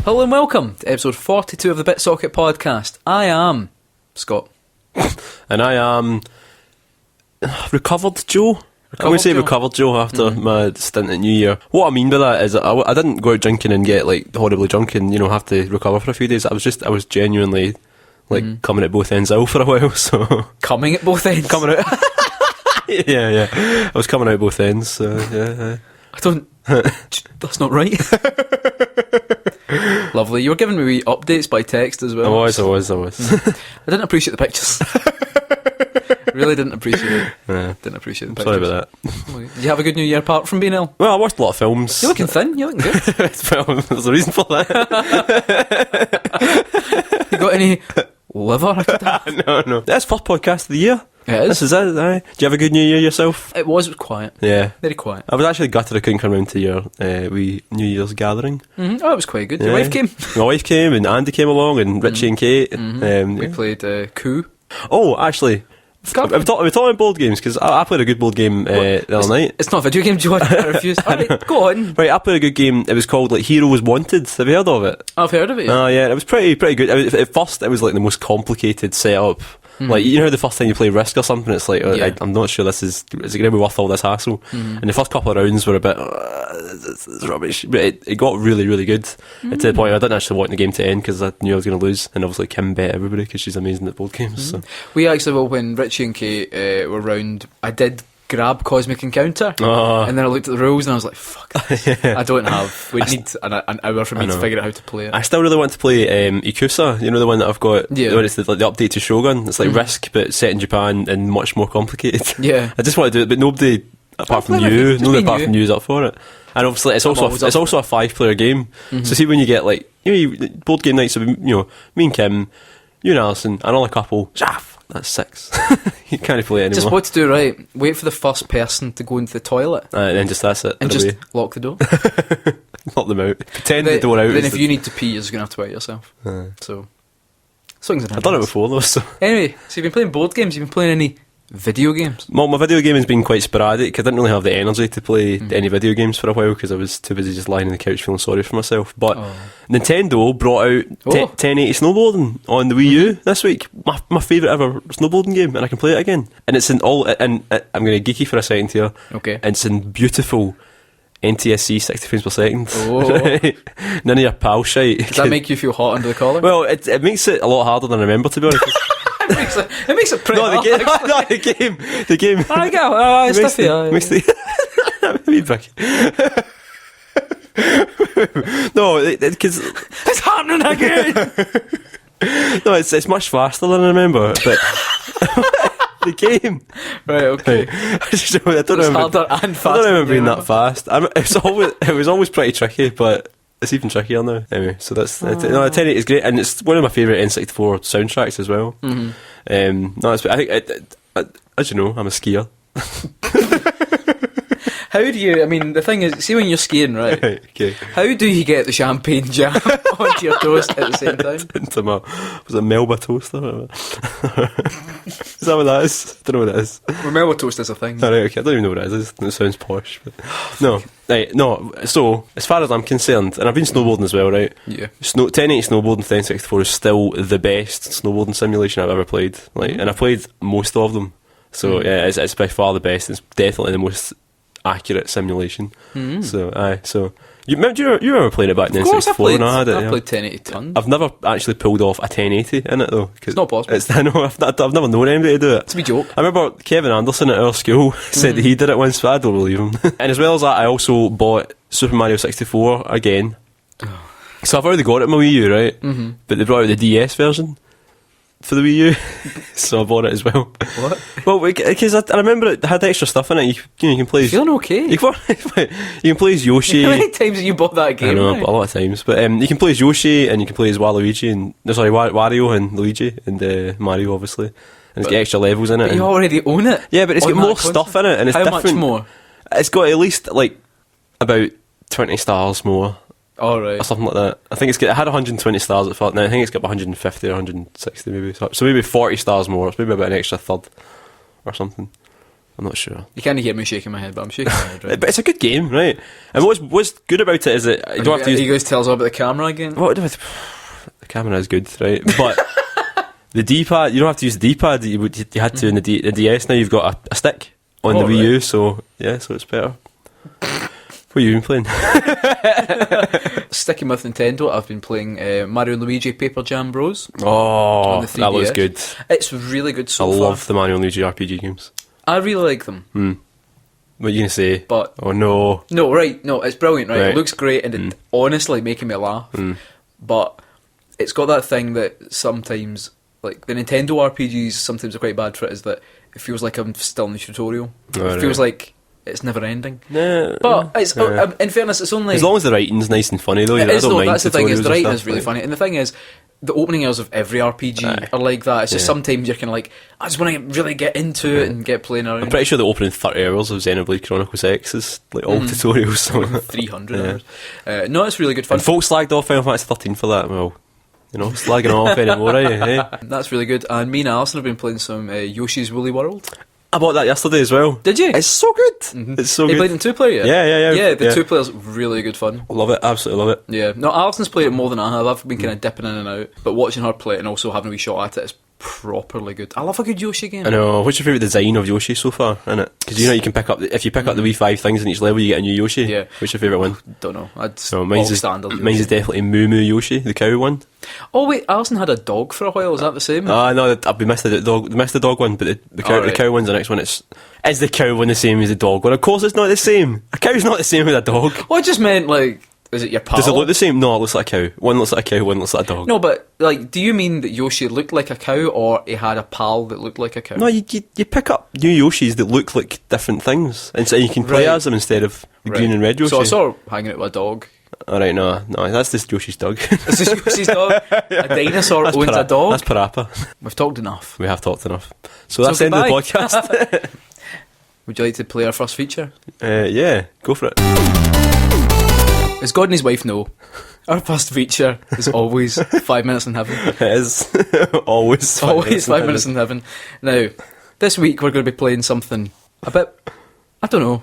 Hello and welcome to episode 42 of the BitSocket podcast. I am Scott. And I am recovered Joe. I would say recovered Joe after my stint at New Year. What I mean by that is I didn't go out drinking and get like horribly drunk and have to recover for a few days. I was genuinely like coming at both ends ill for a while. So coming at both ends. Coming out. yeah. I was coming out both ends. So yeah. I don't. That's not right. Lovely. You were giving me wee updates by text as well. I was. I didn't appreciate the pictures. Really didn't appreciate it. Yeah. Didn't appreciate the pictures. Sorry about that. Did you have a good New Year apart from being ill? Well, I watched a lot of films. You're looking thin. You're looking good. Well, there's a reason for that. You got any liver I could have? No. That's first podcast of the year. It is. This is it, aye. Do you have a good New Year yourself? It was quiet. Yeah. Very quiet. I was actually gutted I couldn't come round to your wee New Year's gathering. Mm-hmm. Oh, it was quite good. Yeah. Your wife came? My wife came, and Andy came along, and Richie and Kate. We played Coup. Oh, actually, we're talking about board games, because I played a good board game the other night. It's not a video game, George. I refuse. Alright, go on. Right, I played a good game. It was called like Heroes Wanted. Have you heard of it? I've heard of it. Oh, yeah. It was pretty good. At first, it was like the most complicated setup. Like, you know, the first time you play Risk or something, it's like, I'm not sure is it going to be worth all this hassle? And the first couple of rounds were a bit, it's rubbish. But it got really, really good. To the point where I didn't actually want the game to end because I knew I was going to lose. And obviously Kim bet everybody because she's amazing at board games. So. We actually, when Richie and Kate were round, I did grab Cosmic Encounter, and then I looked at the rules and I was like, fuck this. I don't have, we need an hour for me to figure out how to play it. I still really want to play Ikusa, you know, the one that I've got, the one that's the update to Shogun. It's like Risk but set in Japan and much more complicated. Yeah. I just want to do it, but nobody apart from you is up for it. And obviously it's also a 5-player game. So see when you get like, board game nights, me and Kim, you and Alison, and another couple, that's 6. You can't play it anymore. Just what to do, right? Wait for the first person to go into the toilet. And then that's it. And just lock the door. Lock them out. Pretend the door out. Then if you need to pee, you're just going to have to wet yourself. So, swings and I've done it before though, so. Anyway, so you've been playing board games, you've been playing any video games? Well, my video game has been quite sporadic. I didn't really have the energy to play any video games for a while because I was too busy just lying on the couch feeling sorry for myself. But Nintendo brought out 1080 snowboarding on the Wii U this week. My favourite ever snowboarding game, and I can play it again. And it's in I'm going to geeky for a second here. Okay. And it's in beautiful NTSC 60 frames per second. Right? None of your pal shite. Does that make you feel hot under the collar? Well, it makes it a lot harder than I remember, to be honest. It makes it pretty hard. The game. I go. It's stuffy. No, because it's happening again. No, it's much faster than I remember. But the game, right? Okay. I don't know. Harder and faster. I don't remember being that fast. It was always pretty tricky, but. It's even trickier now. Anyway, so that's 1080 is great, and it's one of my favourite N64 soundtracks as well. I think, as you know, I'm a skier. How do you? I mean, the thing is, see when you're skiing, right? Okay. How do you get the champagne jam onto your toast at the same time? Into was it Melba toaster? Is that what that is? I don't know what that is. Well, Melba toast is a thing. Oh, right, okay. I don't even know what it is. It sounds posh, but no. Right, no. So as far as I'm concerned, and I've been snowboarding as well, right? Yeah. 1080 snowboarding for N64 is still the best snowboarding simulation I've ever played. And I've played most of them. So yeah, it's by far the best. It's definitely the most accurate simulation. So you remember playing it back in N64? I played 1080 tons. I've never actually pulled off a 1080 in it though. It's not possible. I've never known anybody to do it. It's a wee joke. I remember Kevin Anderson at our school said that he did it once, but I don't believe him. And as well as that, I also bought Super Mario 64 again. So I've already got it in my Wii U, right? But they brought out the DS version for the Wii U, so I bought it as well. What? Well, because I remember it had extra stuff in it. You can play. You feeling okay? You can play as Yoshi. How many times have you bought that game? I know, but a lot of times. But you can play as Yoshi, and you can play as Waluigi, and Wario and Luigi, and Mario, obviously. And it's got extra levels in it. But you already own it. Yeah, but it's got more stuff in it, and it's different. How much more? It's got at least like about 20 stars more. Oh, right. Or something like that. I think it had 120 stars at first. Now I think it's got 150 or 160 maybe. So maybe 40 stars more. It's maybe about an extra third or something. I'm not sure. You can't hear me shaking my head, but I'm shaking my head, right? But it's a good game, right? And what's good about it is that you don't have to use... You guys tell us all about the camera again? The camera is good, right? But the D-pad, you don't have to use the D-pad that you had to in the DS. Now you've got a stick on the Wii U, so it's better. What have you been playing? Sticking with Nintendo, I've been playing Mario and Luigi Paper Jam Bros. Oh, on the 3DS. That looks good. It's really good so far. I love the Mario and Luigi RPG games. I really like them. What are you going to say? But oh no. No, right, no, it's brilliant, right? It looks great and it's honestly making me laugh. But it's got that thing that sometimes, like the Nintendo RPGs sometimes are quite bad for it, is that it feels like I'm still in the tutorial. It feels like it's never ending. But it's in fairness, it's only... As long as the writing's nice and funny, though. That's the thing, is the writing is really funny. And the thing is, the opening hours of every RPG are like that. It's just sometimes you're kind of like, I just want to really get into it and get playing around. I'm pretty sure the opening 30 hours of Xenoblade Chronicles X is like all tutorials. So 300 hours. No, it's really good fun. And folks slagged off Final Fantasy 13 for that. Well, slagging off anymore, are you? Hey? That's really good. And me and Alison have been playing some Yoshi's Woolly World. I bought that yesterday as well. Did you? It's so good. It's so good. You played in 2-player yet? Yeah. Yeah, the 2-player's really good fun. I love it, absolutely love it. Yeah. No, Alison's played it more than I have. I've been kind of dipping in and out. But watching her play it and also having a wee shot at it is properly good. I love a good Yoshi game. I know. What's your favourite design of Yoshi so far, innit? Because you can pick up, if you pick up the wee 5 things in each level, you get a new Yoshi. Yeah. What's your favourite one? Don't know. Mine's is definitely Moo Moo Yoshi, the cow one. Oh wait, Alison had a dog for a while. Is that the same? No, we missed the dog one, but the cow one's the next one. Is the cow one the same as the dog one? Of course it's not the same. A cow's not the same as a dog. Well, I just meant, like, is it your pal? Does it look the same? No, it looks like a cow. One looks like a cow, one looks like a dog. No, but, like, do you mean that Yoshi looked like a cow, or he had a pal that looked like a cow? No, you pick up new Yoshis that look like different things, and so you can play as them instead of the green and red Yoshi. So I saw her hanging out with a dog. Alright, no, that's just Yoshi's dog. Is this Yoshi's dog? A dinosaur owns a dog? That's Parappa. We've talked enough. We have talked enough. So that's the end of the podcast. Would you like to play our first feature? Yeah, go for it. As God and his wife know, our first feature is always 5 minutes in heaven. It is. Always 5 minutes in heaven. Now, this week we're going to be playing something a bit, I don't know,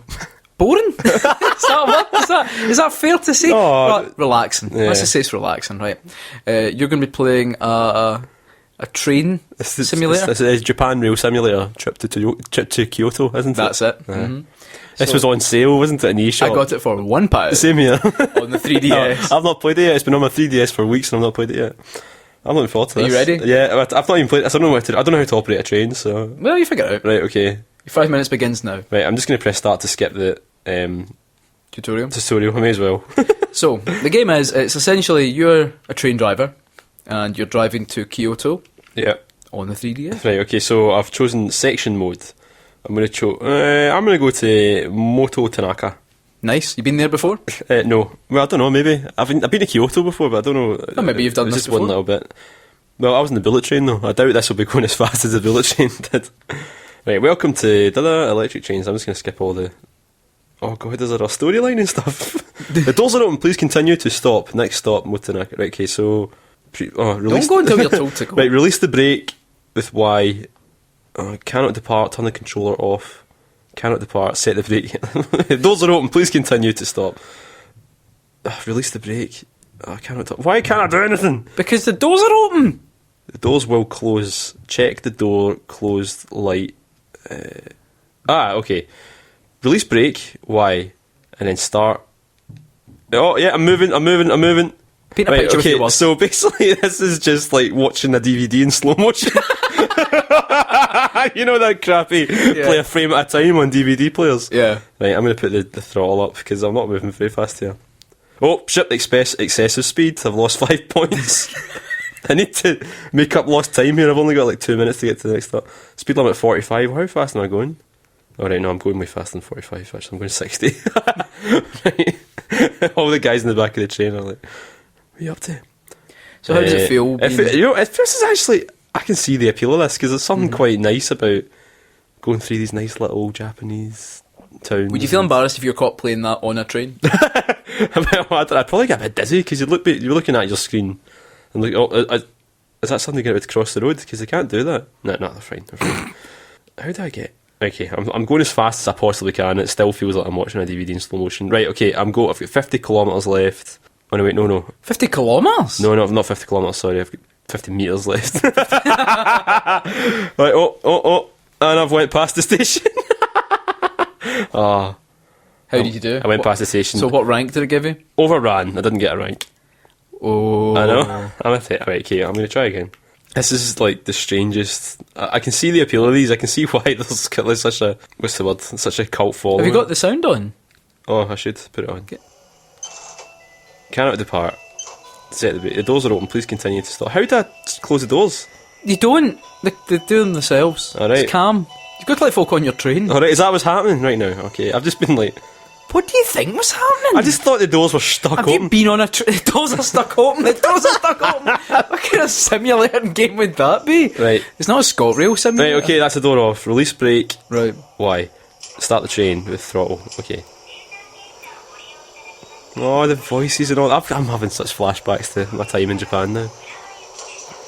boring? Is that fair to say? No, relaxing. Yeah. Let's just say it's relaxing, right? You're going to be playing a train simulator. This is Japan Rail Simulator trip to Kyoto, isn't it? That's it. Yeah. Mm-hmm. This was on sale, wasn't it, in the eShop? I got it for £1. Same here. On the 3DS. No, I've not played it yet. It's been on my 3DS for weeks and I've not played it yet. I'm looking forward to this. Are you ready? Yeah, I've not even played it. I don't know how to operate a train, so... Well, you figure it out. Right, okay. Your 5 minutes begins now. Right, I'm just going to press start to skip the... Tutorial? I may as well. So, the game it's essentially you're a train driver and you're driving to Kyoto. Yeah. On the 3DS. Right, okay, so I've chosen section mode. I'm going to go to Moto Tanaka. Nice. You been there before? No. Well, I don't know, maybe. I've been to Kyoto before, but I don't know. Oh, maybe you've done this just before. One little bit. Well, I was in the bullet train, though. I doubt this will be going as fast as the bullet train did. Right, welcome to electric trains. I'm just going to skip all the... Oh, God, is there a storyline and stuff? The doors are open. Please continue to stop. Next stop, Moto Tanaka. Right, okay, so... Don't go until you're told to go. Right, release the brake with Y. Cannot depart, turn the controller off. Cannot depart, set the brake. The doors are open, please continue to stop. Release the brake. Why can't I do anything? Because the doors are open. The doors will close. Check the door, closed light. Okay. Release brake, Y, and then start. Oh, yeah, I'm moving. Paint a picture with your words. So basically this is just like watching a DVD in slow motion. You know that crappy play a frame at a time on DVD players? Yeah. Right, I'm going to put the throttle up because I'm not moving very fast here. Oh, shit, excessive speed. I've lost 5 points. I need to make up lost time here. I've only got like 2 minutes to get to the next stop. Speed limit 45. How fast am I going? Alright, no, I'm going way faster than 45 actually. I'm going 60. Right. All the guys in the back of the train are like, what are you up to? So how does it feel? This is actually... I can see the appeal of this because there's something quite nice about going through these nice little Japanese towns. Would you feel embarrassed if you were caught playing that on a train? I'd probably get a bit dizzy because you're looking at your screen and like, is that something to get out to cross the road? Because they can't do that. No, they're fine. How do I get Okay, I'm going as fast as I possibly can. It still feels like I'm watching a DVD in slow motion. Right, okay, I've got 50 kilometres left. Oh no, wait, no. 50 kilometres? No, not 50 kilometres, sorry. I've got 50 metres left. Right, oh, and I've went past the station. How did you do? I went past the station. So what rank did it give you? Overran. I didn't get a rank. Oh. I know. Right, okay, I'm going to try again. This is like the strangest. I can see the appeal of these. I can see why there's such a, what's the word? Such a cult following. Have you got the sound on? Oh, I should put it on. Cannot depart. Set the doors are open. Please continue to stop. How do I close the doors? You don't. They do them themselves. All right. It's calm. You've got to let folk on your train. Alright, is that what's happening right now? Okay, I've just been like... What do you think was happening? I just thought the doors were stuck Have open. you been on a train? The doors are stuck open. The doors are stuck open. What kind of simulating game would that be? Right. It's not a ScotRail simulator. Right, okay, that's the door off. Release brake. Right. Why? Start the train with throttle. Okay. Oh, the voices and all. I'm having such flashbacks to my time in Japan now.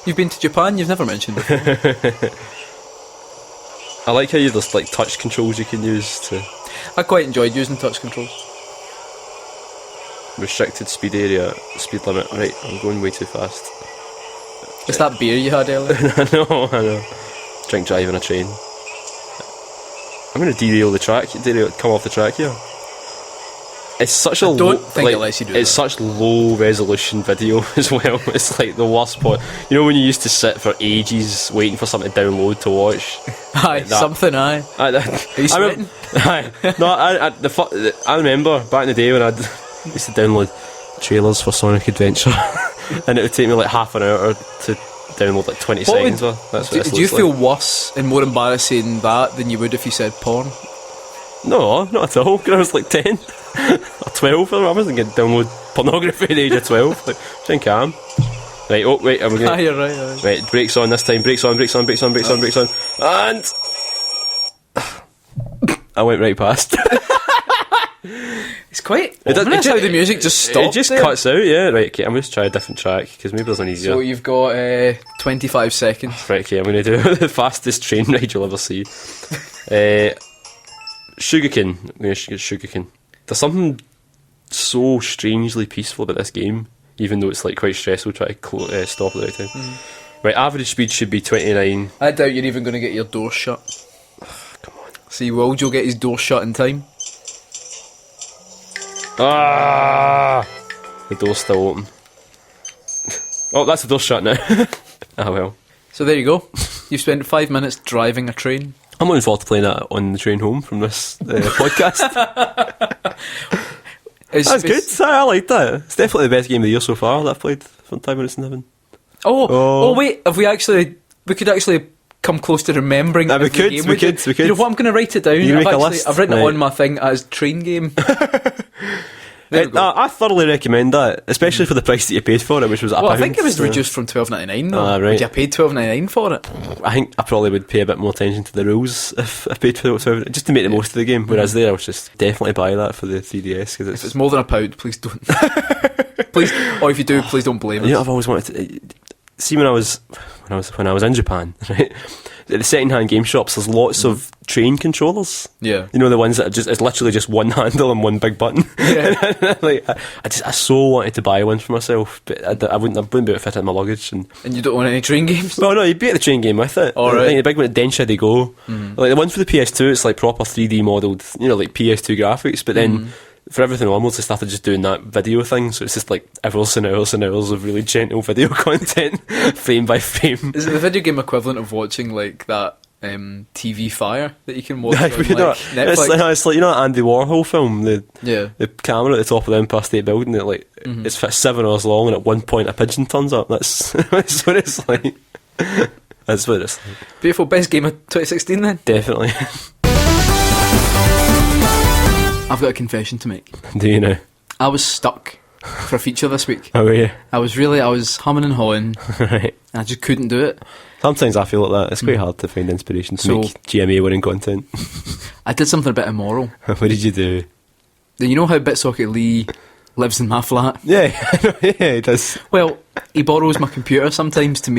You've been to Japan? You've never mentioned before. I like how there's like touch controls you can use to... I quite enjoyed using touch controls. Restricted speed area, speed limit. Right, I'm going way too fast. It's that beer you had earlier. I know. Drink drive on a train. I'm going to derail the track. Come off the track here. It's such a don't think it lets you do it's that. such low resolution video as well. It's like the worst part. You know when you used to sit for ages waiting for something to download to watch? Aye, Like that. something, aye. Are you sweating? I remember back in the day when I used to download trailers for Sonic Adventure, and it would take me like half an hour to download like 20 seconds worth. That's what Do you feel worse and more embarrassed saying that than you would if you said porn? No, not at all. 'Cause I was like 10 or 12. I wasn't going to download pornography at the age of 12. Like, trying calm. Right, oh, wait, are we going Aye, you're right, aye. Right, brakes on this time. Brakes on. And... I went right past. It's quite ominous how the music just stops. It just there. cuts out, yeah. Right, okay, I'm going to try a different track, because maybe there's an easier. So you've got 25 seconds. Right, okay, I'm going to do the fastest train ride you'll ever see. Sugarcane. I'm going to Sugarcane. There's something so strangely peaceful about this game, even though it's like quite stressful trying to stop at the right time. Right, average speed should be 29. I doubt you're even going to get your door shut. Come on. See, will Joe get his door shut in time? Ah! The door's still open. Oh, that's the door shut now. Ah, well. So there you go. You've spent 5 minutes driving a train. I'm looking forward to playing that on the train home from this podcast. That's good. I like that. It's definitely the best game of the year so far that I've played from 5 minutes in heaven. Oh, wait, have we could actually come close to remembering we could. You know what, I'm going to write it down. You make a list? I've written Right. it on my thing as train game. There we go. I thoroughly recommend that, especially for the price that you paid for it, which was £1. Well, I think it was reduced from $12.99 though. Ah, right. Would you have paid $12.99 for it? I think I probably would pay a bit more attention to the rules if I paid for it, just to make the most of the game. Whereas there, I was just definitely buy that for the 3DS. Cause If it's more than £1, please don't. Please, or if you do, please don't blame us. You know, I've always wanted to see when I was in Japan, right? At the second-hand game shops, there's lots of train controllers. Yeah. You know, the ones that are it's literally just one handle and one big button. Yeah. Like, I so wanted to buy one for myself, but I wouldn't be able to fit it in my luggage. And you don't want any train games? well, no, you'd be at the train game with it. All right. I think the big one at Densha they go. Like the one for the PS2, it's like proper 3D modelled, you know, like PS2 graphics. But then for everything onwards, they started just doing that video thing. So it's just like hours and hours and hours of really gentle video content, frame by frame. Is it the video game equivalent of watching like that TV Fire that you can watch on like, Netflix? It's like, you know, that Andy Warhol film, the camera at the top of the Empire State Building, that like it's 7 hours long, and at one point a pigeon turns up. That's what it's like. That's what it's like. Beautiful. Best game of 2016 then? Definitely. I've got a confession to make. Do you know? I was stuck for a feature this week. Oh, yeah. I was humming and hawing, Right. and I just couldn't do it. Sometimes I feel like that. It's quite hard to find inspiration to make GMA winning content. I did something a bit immoral. What did you do? You know how Bitsocket Lee lives in my flat? Yeah, yeah, he does. Well, he borrows my computer sometimes to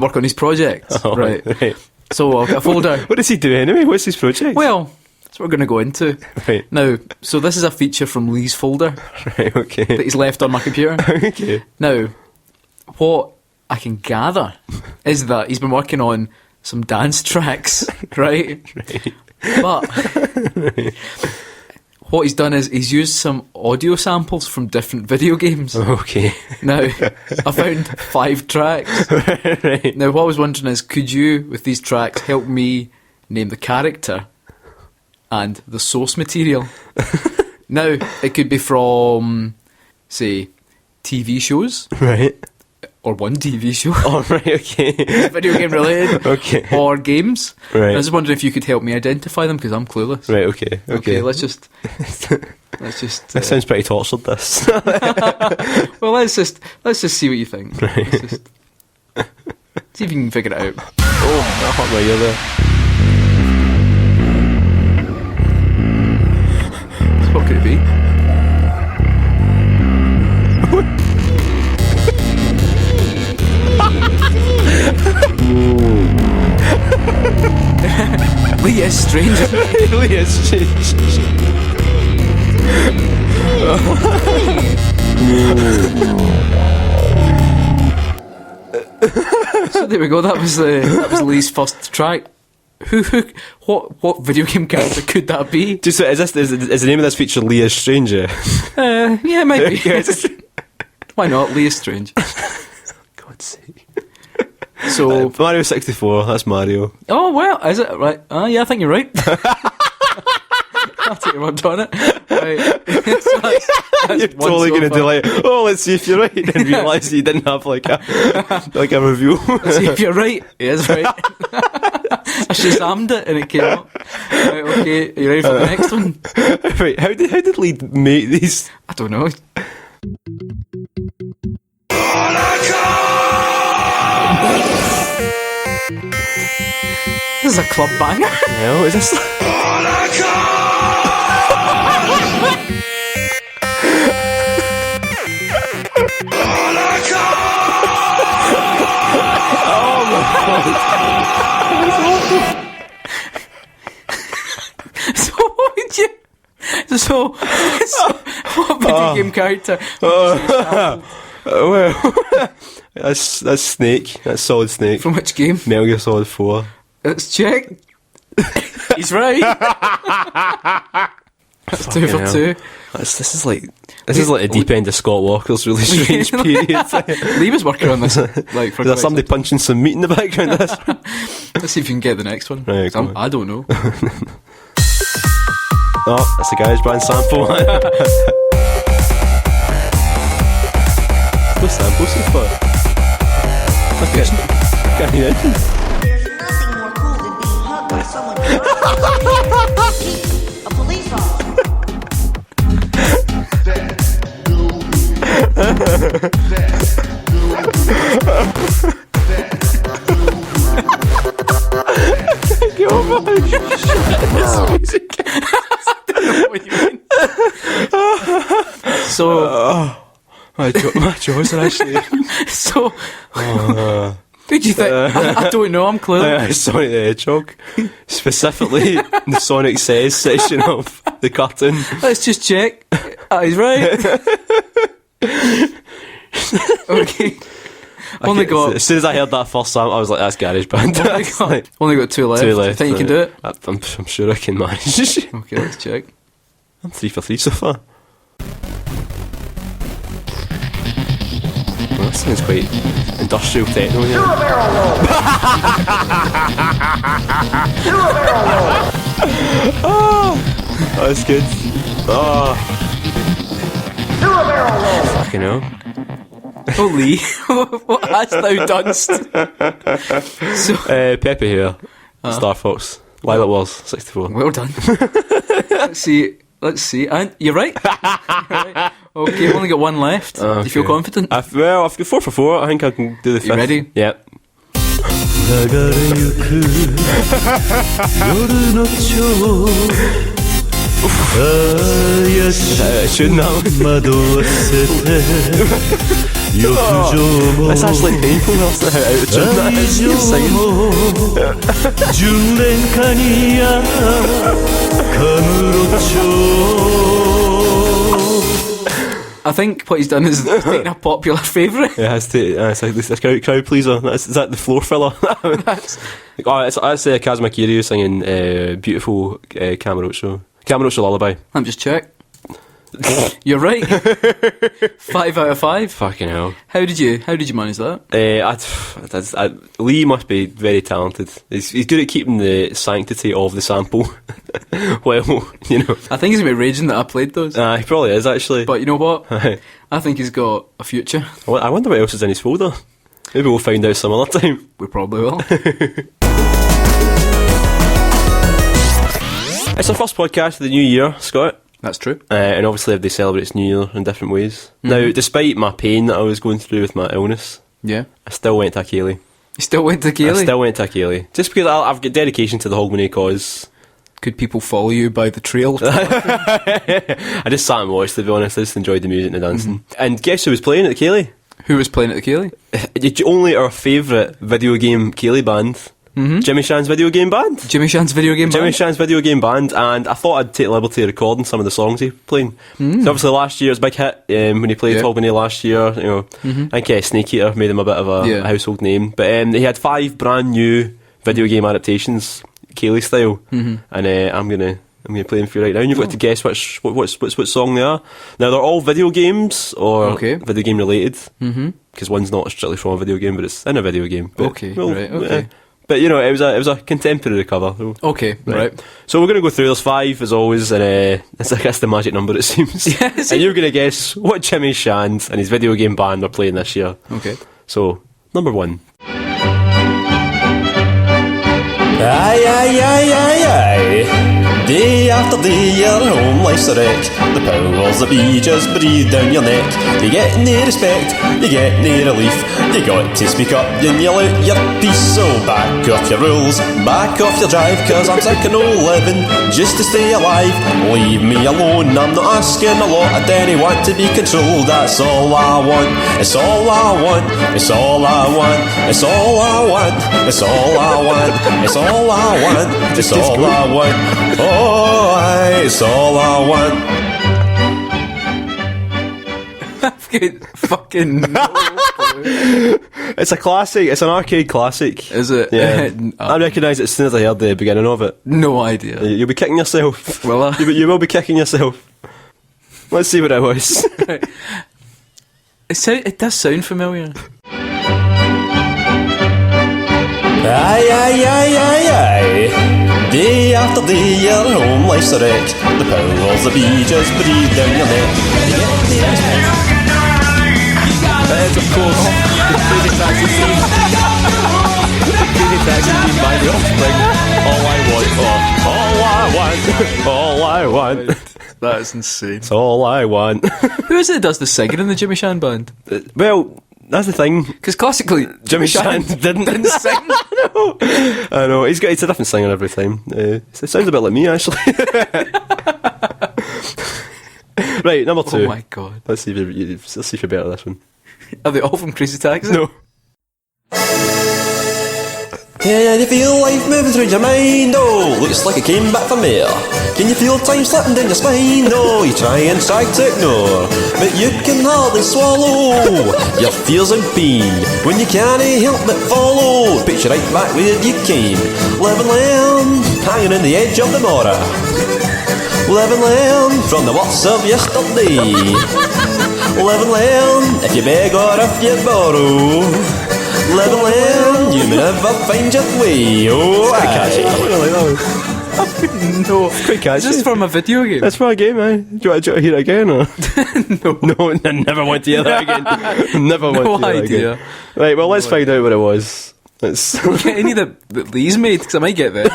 work on his projects. Oh, right. So I've got a folder. What does he do anyway? What's his project? Well, that's what we're going to go into. Right. Now, so this is a feature from Lee's folder Right, okay. that he's left on my computer. Okay. Now, what I can gather is that he's been working on some dance tracks, right? Right. But what he's done is he's used some audio samples from different video games. Okay. Now, I found 5 tracks. Right. Now, what I was wondering is, could you, with these tracks, help me name the character and the source material? Now, it could be from, say, TV shows. Right. Or one TV show. Oh, right, okay. Video game related. Okay. Or games. Right. I was just wondering if you could help me identify them, because I'm clueless. Right, okay. Okay, let's just... That sounds pretty tortured, this. Well, let's just see what you think. Right. Let's just see if you can figure it out. Oh, that hurt my ear there. What could it be? Lee is strange. Lee is strange. So there we go. That was Lee's first track. What video game character could that be? Just is the name of this feature Lee is Stranger? Yeah, it might be. Why not? Lee is strange. God's sake. So Mario 64. That's Mario. Oh well, is it right? Yeah, I think you're right. I'll take your word on it. Right. So that's You're totally going to do like, oh, let's see if you're right, and realise you didn't have like a review. Let's see if you're right. He is right. I shazammed it and it came up. Right, okay, are you ready for the next one? Right, how did Lee make these? I don't know. This is a club banger. No, is this? So what would you? So what video game character? Well, that's Snake. That's Solid Snake. From which game? Metal Gear Solid 4. Let's check. He's right. That's 2 for 2. This is like a deep end of Scott Walker's really strange period. Lee was working on this. Like, for is there somebody punching some meat in the background of this? Let's see if you can get the next one. Right, I don't know. Oh, that's a GarageBand sample. What's sample so far? Okay. Can't hear it. There's nothing more cool than being hugged by someone who a police officer. Get over it. This music. I don't know what you mean. So, my jaws are actually. so. Who do you think? I don't know. I'm clueless. Sonic the Hedgehog, specifically the Sonic Says section of the cartoon. Let's just check. He's right. Okay. Only got. As soon as I heard that first sample, I was like, "That's GarageBand." Only got 2 left. 2 left. Think you can do it? I'm sure I can manage. Okay, let's check. I'm 3 for 3 so far. Well, that sounds quite industrial techno here. Do a barrel roll. Do a barrel roll. Oh, that's good. Oh, Do a barrel roll. fucking hell. Oh, Lee, what hast thou done? So, Pepe here. Star Fox. Lilac Wars 64. well done. Let's see. And you're right. Right. Okay, I've only got 1 left. Do you feel confident? I've got 4 for 4. I think I can do the 5th. You ready? Yep. Shouldn't have. That's actually painful. That's how out of tune that is. You're singing. I think what he's done is taken a popular favourite. It has to. It's like this crowd pleaser. Is that the floor filler? It's a Kazuma Kiryu singing "Beautiful Kamurocho Lullaby." Let me just check. You're right. 5 out of 5. Fucking hell! How did you manage that? Lee must be very talented. He's good at keeping the sanctity of the sample. Well, you know. I think he's gonna be raging that I played those. He probably is actually. But you know what? I think he's got a future. I wonder what else is in his folder. Maybe we'll find out some other time. We probably will. It's our first podcast of the new year, Scott. That's true. And obviously they celebrate New Year in different ways. Mm-hmm. Now, despite my pain that I was going through with my illness, yeah, I still went to Akeli. You still went to Akeli? I still went to Akeli. Just because I've got dedication to the Hogmanay cause. Could people follow you by the trail? I just sat and watched, to be honest. I just enjoyed the music and the dancing. Mm-hmm. And guess who was playing at Akeli? Who was playing at Akeli? Only our favourite video game Akeli band. Mm-hmm. Jimmy Shan's video game band. Jimmy Shan's video game band, and I thought I'd take the liberty of recording some of the songs he playing. So obviously last year's big hit when he played Hogmanay last year, you know, I think Snake Eater made him a bit of a household name. But he had 5 brand new video game adaptations, Kaylee style, and I'm gonna play them for you right now. And you've got to guess which song they are. Now they're all video games or video game related, because one's not strictly from a video game, but it's in a video game. But, but you know, it was a contemporary cover. Okay, right. So we're going to go through. There's 5 as always, and it's I guess the magic number it seems. Yes. And you're going to guess what Jimmy Shand and his video game band are playing this year. Okay. So number 1. Aye, aye, aye, aye, aye. Day after day your home life's a wreck. The powers that be just breathe down your neck. You get no respect, you get no relief. You got to speak up and yell out your piece. So back off your rules, back off your drive, cause I'm sick of no living just to stay alive. Leave me alone, I'm not asking a lot. I don't want to be controlled, that's all I want. It's all I want, it's all I want. It's all I want, it's all I want. It's all I want, it's all I want. Oh, it's all I want. Fucking no. It's a classic. It's an arcade classic. Is it? Yeah. I recognised it as soon as I heard the beginning of it. No idea. You'll be kicking yourself. Will I? You will be kicking yourself. Let's see what it was. It does sound familiar. Aye, aye, aye, aye, aye. Day after day your home life's a wreck. The powers that be just breathe down your neck. It's of course the Crazy Taxi theme. The Crazy Taxi theme by The Offspring. All I want, all I want. That is insane. It's all I want. Who is it that does the singing in the Jimmy Shan band? Well, that's the thing. Because classically, Jimmy Shan didn't sing. I know. He's a different singer every time. It sounds a bit like me, actually. Right, number 2. Oh my god. Let's see if you're better at this one. Are they all from Crazy Taxi? No. Can you feel life moving through your mind? Oh, looks like it came back from air. Can you feel time slipping down your spine? Oh, you try and to ignore, but you can hardly swallow your fears and pain when you can't help but follow. Picture right back where you came. Live and learn, hanging on the edge of the motor. Live and learn from the works of yesterday. Live and learn if you beg or if you borrow. Live and learn, you may never find your way. Oh, quite catchy. I don't really know. No, it's quite catchy. Is this from a video game? It's from a game, man. Do you want to hear it again? Or? No, I never want to hear that again. Never want to hear that again. Right, well, let's find out what it was. Let's get any that Lee's made, because I might get there.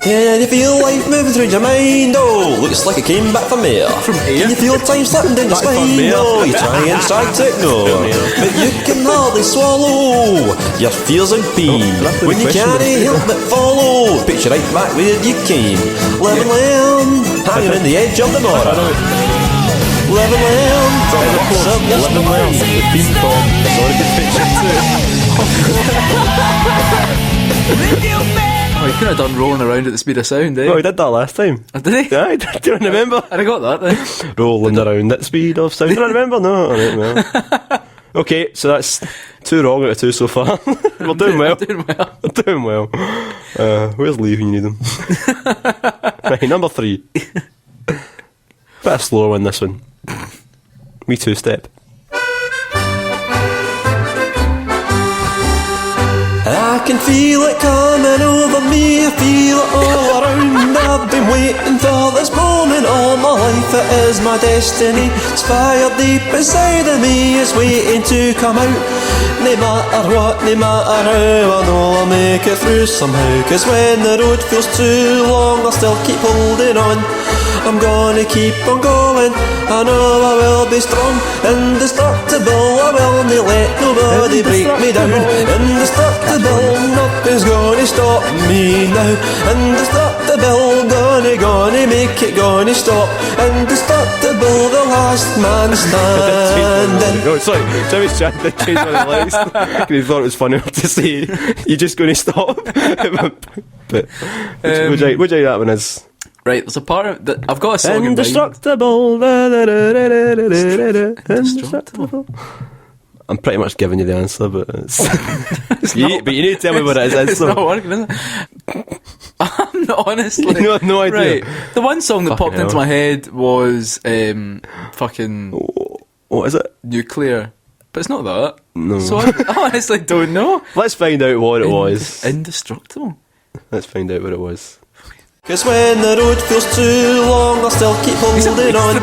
Can you feel life moving through your mind? Oh, looks like it came back from air. From air? Can you feel time slipping down your spine? Oh, you try and to ignore, but you can hardly swallow your fears and pain when you can't help but follow. Picture right back where you came. Live and learn, hanging on the edge of the motor. Live and learn from the books of yesterday. The theme song. Sorry, good picture too. Oh, you could have done rolling around at the speed of sound, eh? Oh, he did that last time. Oh, did he? Yeah, do you remember? I got that then. Rolling around at the speed of sound. Do you remember? No, alright, well. Okay, so that's 2 wrong out of 2 so far. We're doing well. We're doing well. Where's Lee when you need him? Right, number 3. Bit of slower one, this one. Me 2-step. I can feel it coming over me, I feel it all around. I've been waiting for this moment all my life, it is my destiny. It's fire deep inside of me, it's waiting to come out. No matter what, no matter how, I know I'll make it through somehow. Cause when the road feels too long, I'll still keep holding on. I'm gonna keep on going, I know I will be strong. Indestructible, I will not let nobody break me down. Indestructible, nothing's gonna stop me now. Indestructible, gonna make it, gonna stop. Indestructible, the last man standing. Oh, sorry, Jimmy's trying to change one of the lyrics. He thought it was funnier to say, you're just gonna stop. But, would you like that one is? Right, there's a part of that I've got a song Indestructible. Indestructible. I'm pretty much giving you the answer, but it's but you need to tell me what it is. It's not working, is it? I'm not honestly. You have no idea. Right, the one song that Fucking popped into hell. my head was fucking What is it? Nuclear, but it's not that. No. So I honestly don't know. Let's find out what it was. Indestructible. Let's find out what it was. Cause when the road feels too long, I'll still keep holding on.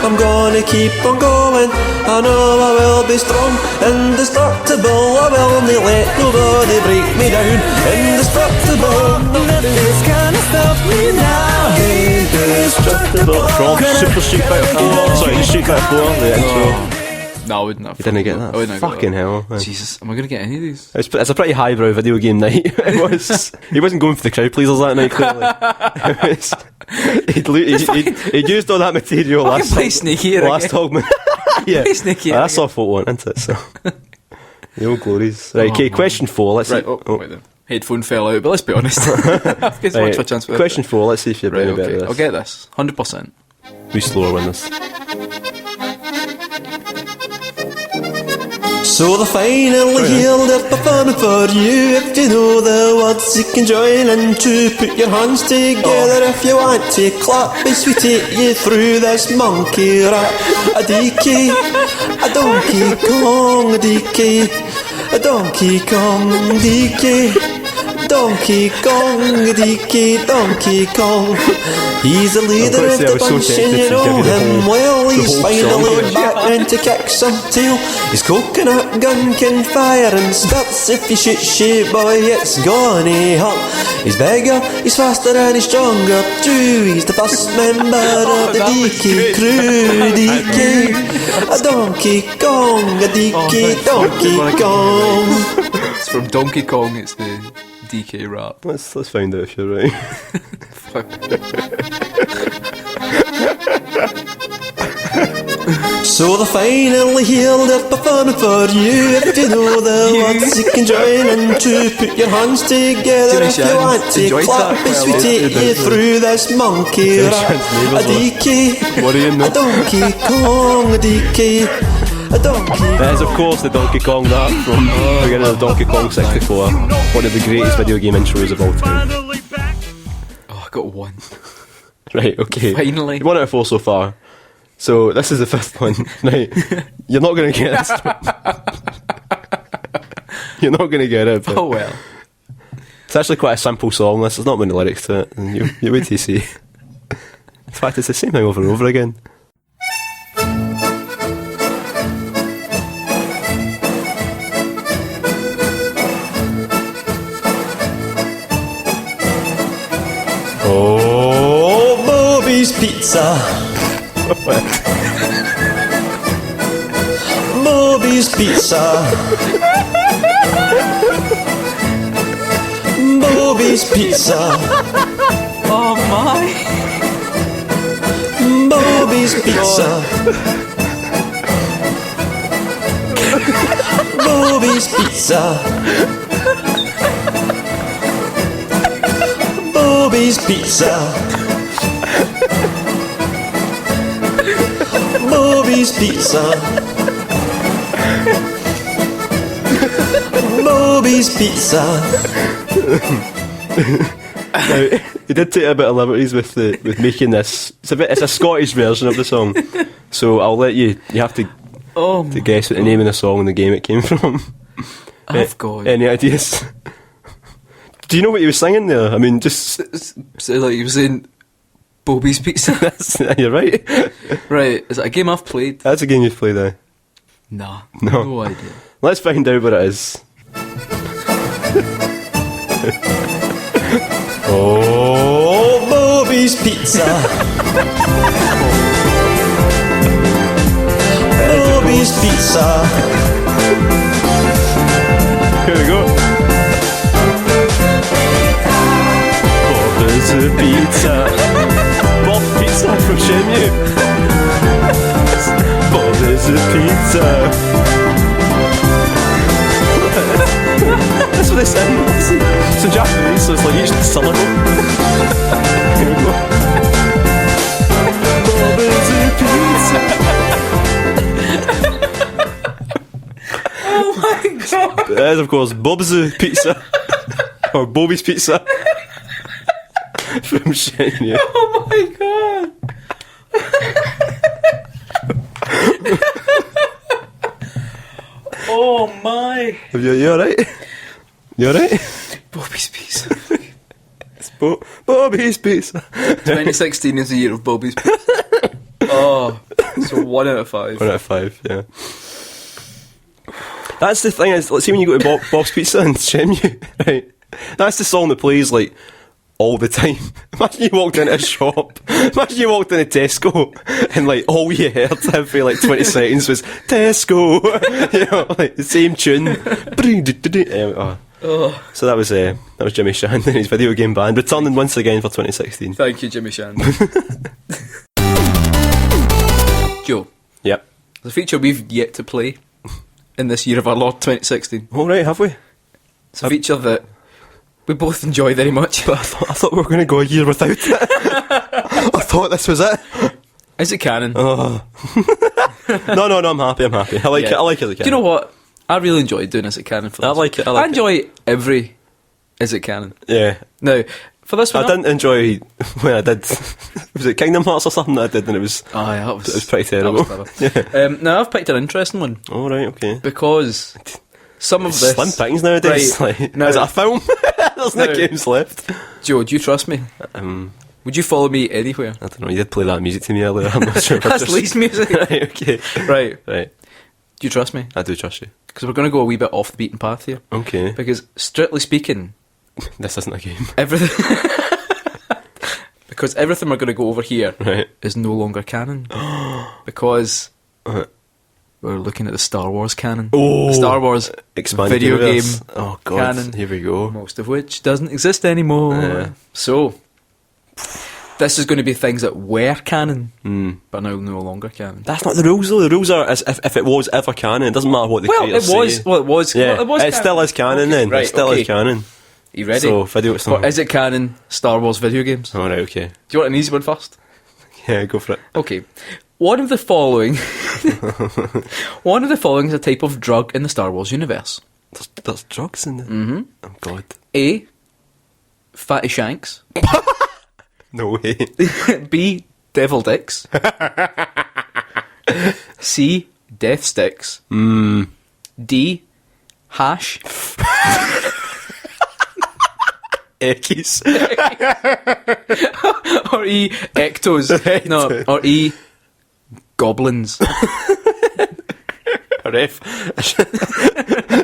I'm gonna keep on going, I know I will be strong. Indestructible, I will not let nobody break me down. Indestructible, nothing's gonna stop me now. Indestructible. From Super Street Fighter 4. Sorry, Street Fighter 4, the intro. No, I wouldn't have. You didn't get that? I wouldn't have got Fucking that. hell. Jesus, am I going to get any of these? It's a pretty highbrow video game night. It was. He wasn't going for the crowd pleasers that night, clearly. He'd used all that material I can play Snakey here last again. Hogman. Yeah. Play Snakey here That's again. all photo one, isn't it? So. The old glories. Right, okay, man. question 4. Let's Right, see. wait then. Headphone fell out, but let's be honest. I've got so much of a chance for question 4, let's see if you're Right, better okay. at this. I'll get this. 100%. We slower win this. So they finally healed their performing for you. If you know the words, you can join in to put your hands together. If you want to clap as we take you through this monkey rap. A DK, a Donkey Kong, a DK, a Donkey Kong, DK, Donkey Kong, a DK, Donkey Kong. He's the leader of the bunch and you know him well. He's finally back in to kick some tail. His coconut gun can fire and spits. If he shoots shit, boy, it's gonna hurt. He's bigger, he's faster and he's stronger too. He's the first member of the DK crew. DK, a Donkey Kong, a DK, Donkey Kong. It's from Donkey Kong, it's the DK rap. Let's find out if you're right. So they finally healed their performing for you. If you know the words, you can join in to put your hands together. If you want to clap as we take you through this monkey rap. A DK, a Donkey Kong, a DK, a Donkey. That is, of course, the Donkey Kong rap from the beginning of Donkey Kong 64. One of the greatest video game intros of all time. Oh, I got one. Right, okay. Finally. 1 out of 4 so far. So, this is the 5th one. Right. You're not going to get this one. You're not going to get it. But Oh well. it's actually quite a simple song. There's not many lyrics to it. And you wait to see. In fact, it's the same thing over and over again. Oh, Boaby's Pizza. Boaby's Pizza. Boaby's Pizza. Oh my. Boaby's Pizza. Boaby's Pizza. Boaby's Pizza. Boaby's Pizza. Boaby's Pizza. Now, he did take a bit of liberties with making this. It's a Scottish version of the song, so I'll let you. You have to guess what the name of the song and the game it came from. I've got Any ideas? Do you know what he was singing there? I mean, just so like you were saying, Boaby's Pizza. you're right. Right, is it a game I've played? That's a game you've played, though. Nah, No. no idea. Let's find out what it is. Oh, Boaby's Pizza. Boaby's Pizza. Here we go. Bob's Pizza. Bob Pizza from Shenmue. Bob's Pizza. That's what they said. It's in Japanese, so it's like each syllable. Here we go. Bob's Pizza. Oh my god! That is, of course, Bob's Pizza. Or Boaby's Pizza. From Shenmue. Oh my god! Oh my! You alright? You alright? Boaby's Pizza. It's Boaby's Pizza. 2016 is the year of Boaby's Pizza. Oh, so 1 out of 5. 1 out of 5, yeah. That's the thing, is, let's see when you go to Bob's Pizza and Shenmue, right? That's the song that plays, like, all the time. Imagine you walked into a shop, imagine you walked into Tesco, and, like, all you heard every, like, 20 seconds was, Tesco! You know, like, the same tune. So that was Jimmy Shan and his video game band, returning once again for 2016. Thank you, Jimmy Shan. Joe, Yep. there's a feature we've yet to play in this year of our Lord 2016. Alright, have we? It's a feature that we both enjoy very much. But I thought we were going to go a year without it. I thought this was it. Is it canon? No, I'm happy. I like it. I like it as a canon. Do you know what? I really enjoy doing Is It Canon for this. I like it. I enjoy every Is It Canon. Yeah. Now, for this one, I didn't enjoy when I did. Was it Kingdom Hearts or something that I did, and it was that was pretty terrible. Yeah. Now I've picked an interesting one. Oh right, okay. Because some of this Slim pickings nowadays. Right, like, now- is it a film? There's no games left. Joe, do you trust me? Would you follow me anywhere? I don't know. You did play that music to me earlier. I'm not sure. That's Lee's music. Right. Okay. Right. Right. Do you trust me? I do trust you. Because we're going to go a wee bit off the beaten path here. Okay. Because strictly speaking, This isn't a game. everything because everything we're going to go over here Right. is no longer canon. Because we're looking at the Star Wars canon. Oh. The Star Wars Expanded video universe. game Oh god. canon. Here we go. most of which doesn't exist anymore. Yeah. So, this is going to be things that were canon, but now no longer canon. That's not the rules though. The rules are as if it was ever canon. It doesn't matter what the creators say. It was. Yeah, well, it was. it still is canon Okay, then. right, It still okay. is canon. Are you ready? So video. Or is it canon Star Wars video games? Oh right, okay. Do you want an easy one first? Yeah, go for it. Okay. One of the following is a type of drug in the Star Wars universe. There's drugs in there. Mm-hmm. Oh god. A. Fatty shanks. No way. B. Devil dicks. C. Death sticks. D. Hash. Eckies. Or E. Ectos. No. Or E. Goblins. Or F.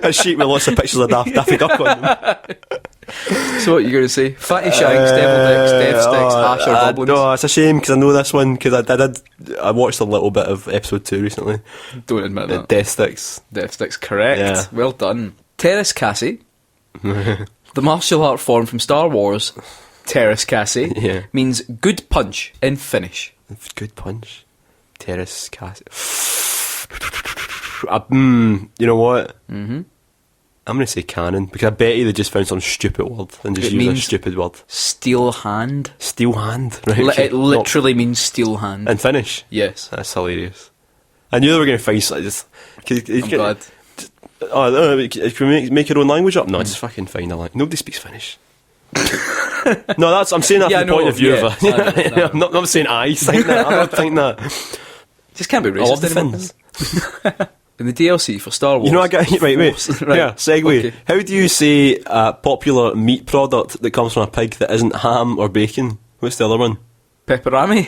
A sheet with lots of pictures of Daffy Duck on them. So what are you going to say? Fatty shanks, devil dicks, death sticks, hash or goblins? No, it's a shame because I know this one because I watched a little bit of episode 2 recently. Don't admit that. Death Sticks. Death sticks, correct. Yeah. Well done. Terrace Cassie, the martial art form from Star Wars, Terrace Cassie, Yeah. means good punch in Finnish. Good punch. Terrace Castle. You know what? Mm-hmm. I'm going to say canon, because I bet you they just found some stupid word and just It used a means stupid word. Steel hand. Steel hand, right? okay. It literally means steel hand. And finish. Yes. That's hilarious. I knew they were going to find something. I'm glad. Can we make your own language up? No, just fucking find a language. Nobody speaks Finnish. No, I'm saying that from the point of view of a... I'm not saying I think that. I'm not thinking that. Just can't be racist. I love the anymore. Finns. In the DLC for Star Wars. You know, I got wait. Right. Yeah, segue. Okay. How do you say a popular meat product that comes from a pig that isn't ham or bacon? What's the other one? Pepperami.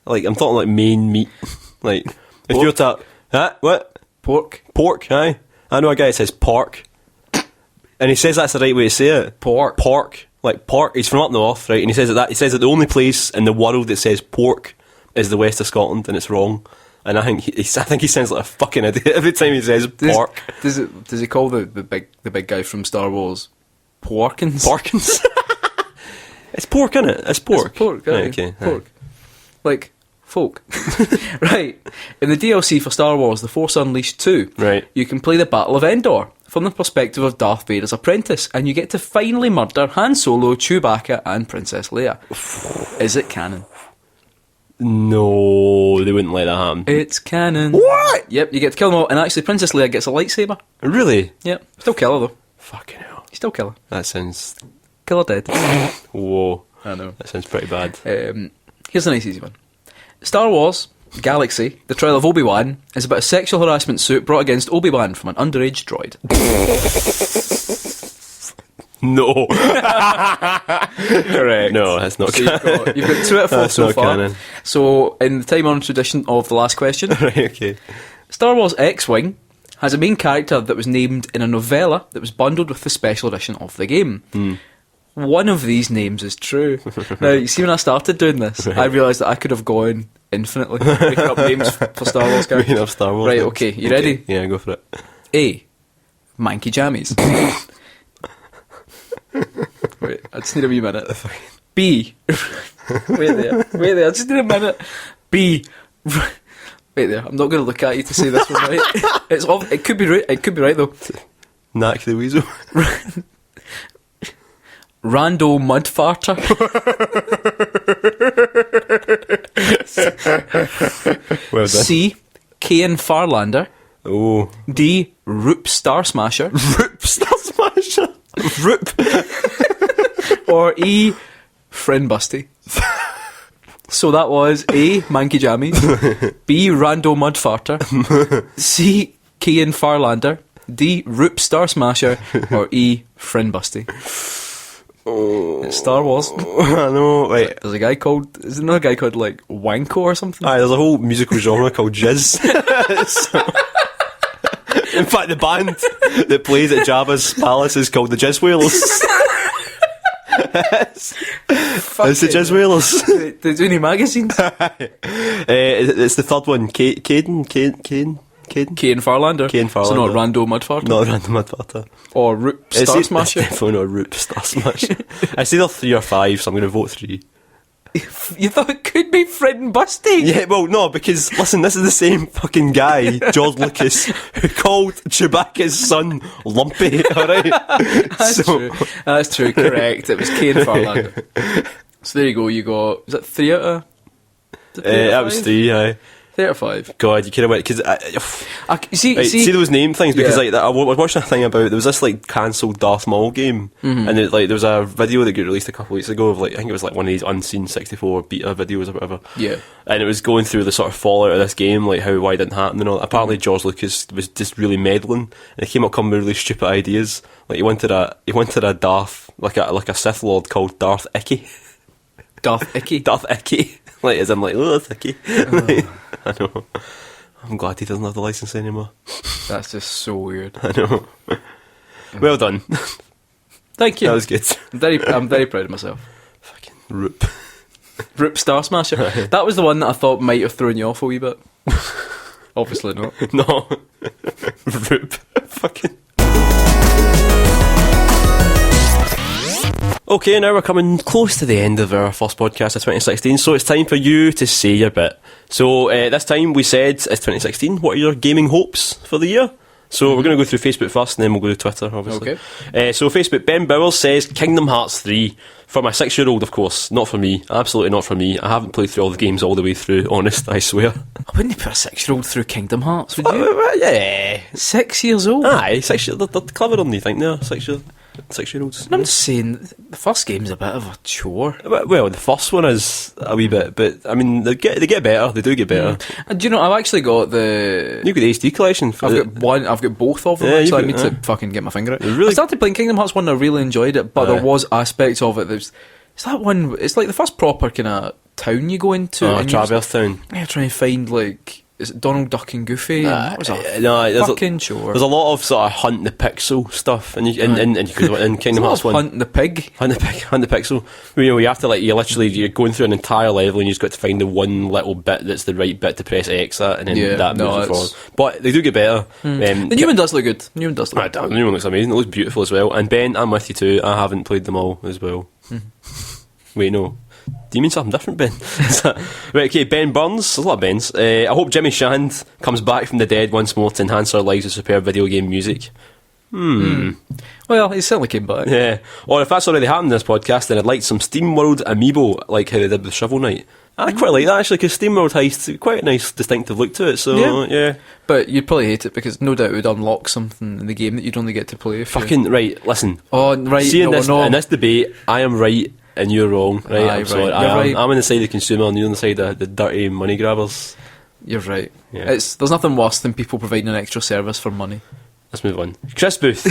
Like, I'm talking like main meat. Like, if Pork. you're to... What? Pork. Pork, aye. I know a guy that says pork. And he says that's the right way to say it. Pork. Pork. Like, pork. He's from up north, right? And he says that the only place in the world that says pork is the west of Scotland, and it's wrong. And I think he sounds like a fucking idiot every time he says pork. Does he call the big guy from Star Wars Porkins? Porkins. It's pork, innit? It's pork. It's pork, Right, aye. okay. Pork. Like folk. Right. In the DLC for Star Wars The Force Unleashed 2, Right. you can play the Battle of Endor from the perspective of Darth Vader's apprentice, and you get to finally murder Han Solo, Chewbacca and Princess Leia. Is it canon? No, they wouldn't let that happen. It's canon. What? Yep, you get to kill them all, and actually Princess Leia gets a lightsaber. Really? Yep. Still kill her though. Fucking hell. You still kill her. That sounds... Kill her dead. Whoa. I know. That sounds pretty bad. Here's a nice easy one. Star Wars Galaxy, The Trial of Obi-Wan, is about a sexual harassment suit brought against Obi-Wan from an underage droid. No. Correct. No, that's not So canon. you've got 2 out of 4 That's so not far. canon. So, in the time-honoured tradition of the last question, Right, okay. Star Wars X-Wing has a main character that was named in a novella that was bundled with the special edition of the game. One of these names is true. Now, you see, when I started doing this, I realised that I could have gone infinitely making up names for Star Wars characters. Making up Star Wars Right, names. okay, you ready? Yeah, go for it. A. Manky Jammies. Wait, I just need a wee minute. B. Wait there, I just need a minute. B. Wait there, I'm not going to look at you to say this one right. It could be right though. Knack the Weasel. Rando Mudfarter. Well done. C. Kane Farlander. Oh. D. Roop Star Smasher. Roop Star Smasher. Roop. Or E. Friend Busty. So that was A. Manky Jammies, B. Rando Mudfarter, C. Kane Farlander, D. Roop Star Smasher, or E. Friend Busty. It's Star Wars. I know, right. There's a guy called... Is there another guy called, like, Wanko or something? Aye, there's a whole musical genre called Jizz. In fact, the band that plays at Jabba's Palace is called the Jizz Whalers. It's the Jizz Whalers. They do any magazines? It's the third one. Caden? Kane Farlander. Kane Farlander. So not Rando Mudfarter? Not Random Mudfarter. Or Roop Star Smasher? It's definitely not Roop Star Smasher. It's either 3 or 5, so I'm going to vote 3. You thought it could be Friend Busty? Yeah, well, no, because, listen, this is the same fucking guy, George Lucas, who called Chewbacca's son Lumpy, alright? That's true. That's true, correct. It was Kane Farlander. So there you go, you got... Is that 3 out of... That was 3, aye. 3 out of 5. God, you could have went, because... see those name things, because Yeah. like I was watching a thing about, there was this like cancelled Darth Maul game, and there was a video that got released a couple of weeks ago of like, I think it was like one of these unseen 64 beta videos or whatever. Yeah. And it was going through the sort of fallout of this game, like why it didn't happen and all. Apparently George Lucas was just really meddling, and he came up with really stupid ideas. Like he wanted a Darth, like a Sith Lord called Darth Icky. Darth Icky. Darth Icky. Like as I'm like, oh, that's Icky. Like, I know. I'm glad he doesn't have the license anymore. That's just so weird. I know. Well done. Thank you. That was good. I'm very proud of myself. Fucking Roop. Roop Star Smasher. That was the one that I thought might have thrown you off a wee bit. Obviously not. No. Roop. Fucking. Okay, now we're coming close to the end of our first podcast of 2016, so it's time for you to say your bit. So this time we said it's 2016. What are your gaming hopes for the year? So we're going to go through Facebook first, and then we'll go to Twitter, obviously. Okay. So Facebook, Ben Bowers says Kingdom Hearts 3 for my 6-year-old, of course. Not for me. Absolutely not for me. I haven't played through all the games all the way through. Honest, I swear. I wouldn't put a 6-year-old through Kingdom Hearts, would you? Yeah. 6 years old. Aye, 6 years. They're cleverer than you think. They're 6-year-olds. I'm just saying, the first game's a bit of a chore. Well, the first one is a wee bit, but I mean, they get better. They do get better. And do you know, I've actually got the... You've got the HD collection. I've got both of them, Yeah, so I you've need got- to fucking get my finger out. Really- I started playing Kingdom Hearts 1 and I really enjoyed it, but Aye. there was aspects of it that was... It's that one... It's like the first proper kind of town you go into. and you're Traverse Town. trying to find, like... Is it Donald Duck and Goofy? And that was a there's fucking chore. There's a lot of sort of hunt the pixel stuff, and in Kingdom Hearts 1. Hunt the pig. Hunt the pixel. You have to you're going through an entire level and you've got to find the one little bit that's the right bit to press X at, and then that moves you forward. But they do get better. The new one does look good. The new one looks amazing. It looks beautiful as well. And Ben, I'm with you too. I haven't played them all as well. Wait, no. Do you mean something different, Ben? Right, okay, Ben Burns. There's a lot of Bens. I hope Jimmy Shand comes back from the dead once more to enhance our lives with superb video game music. Well, he certainly came back. Yeah. Or if that's already happened in this podcast, then I'd like some SteamWorld amiibo, like how they did with Shovel Knight. I quite like that, actually, because SteamWorld Heist, quite a nice distinctive look to it, so yeah. But you'd probably hate it because no doubt it would unlock something in the game that you'd only get to play if Right, listen. Oh, right, See, in no. this debate, I am right and you're wrong, right? Aye, I'm sorry. right. You're right. I'm on the side of the consumer and you're on the side of the dirty money grabbers. You're right. Yeah. There's nothing worse than people providing an extra service for money. Let's move on. Chris Booth.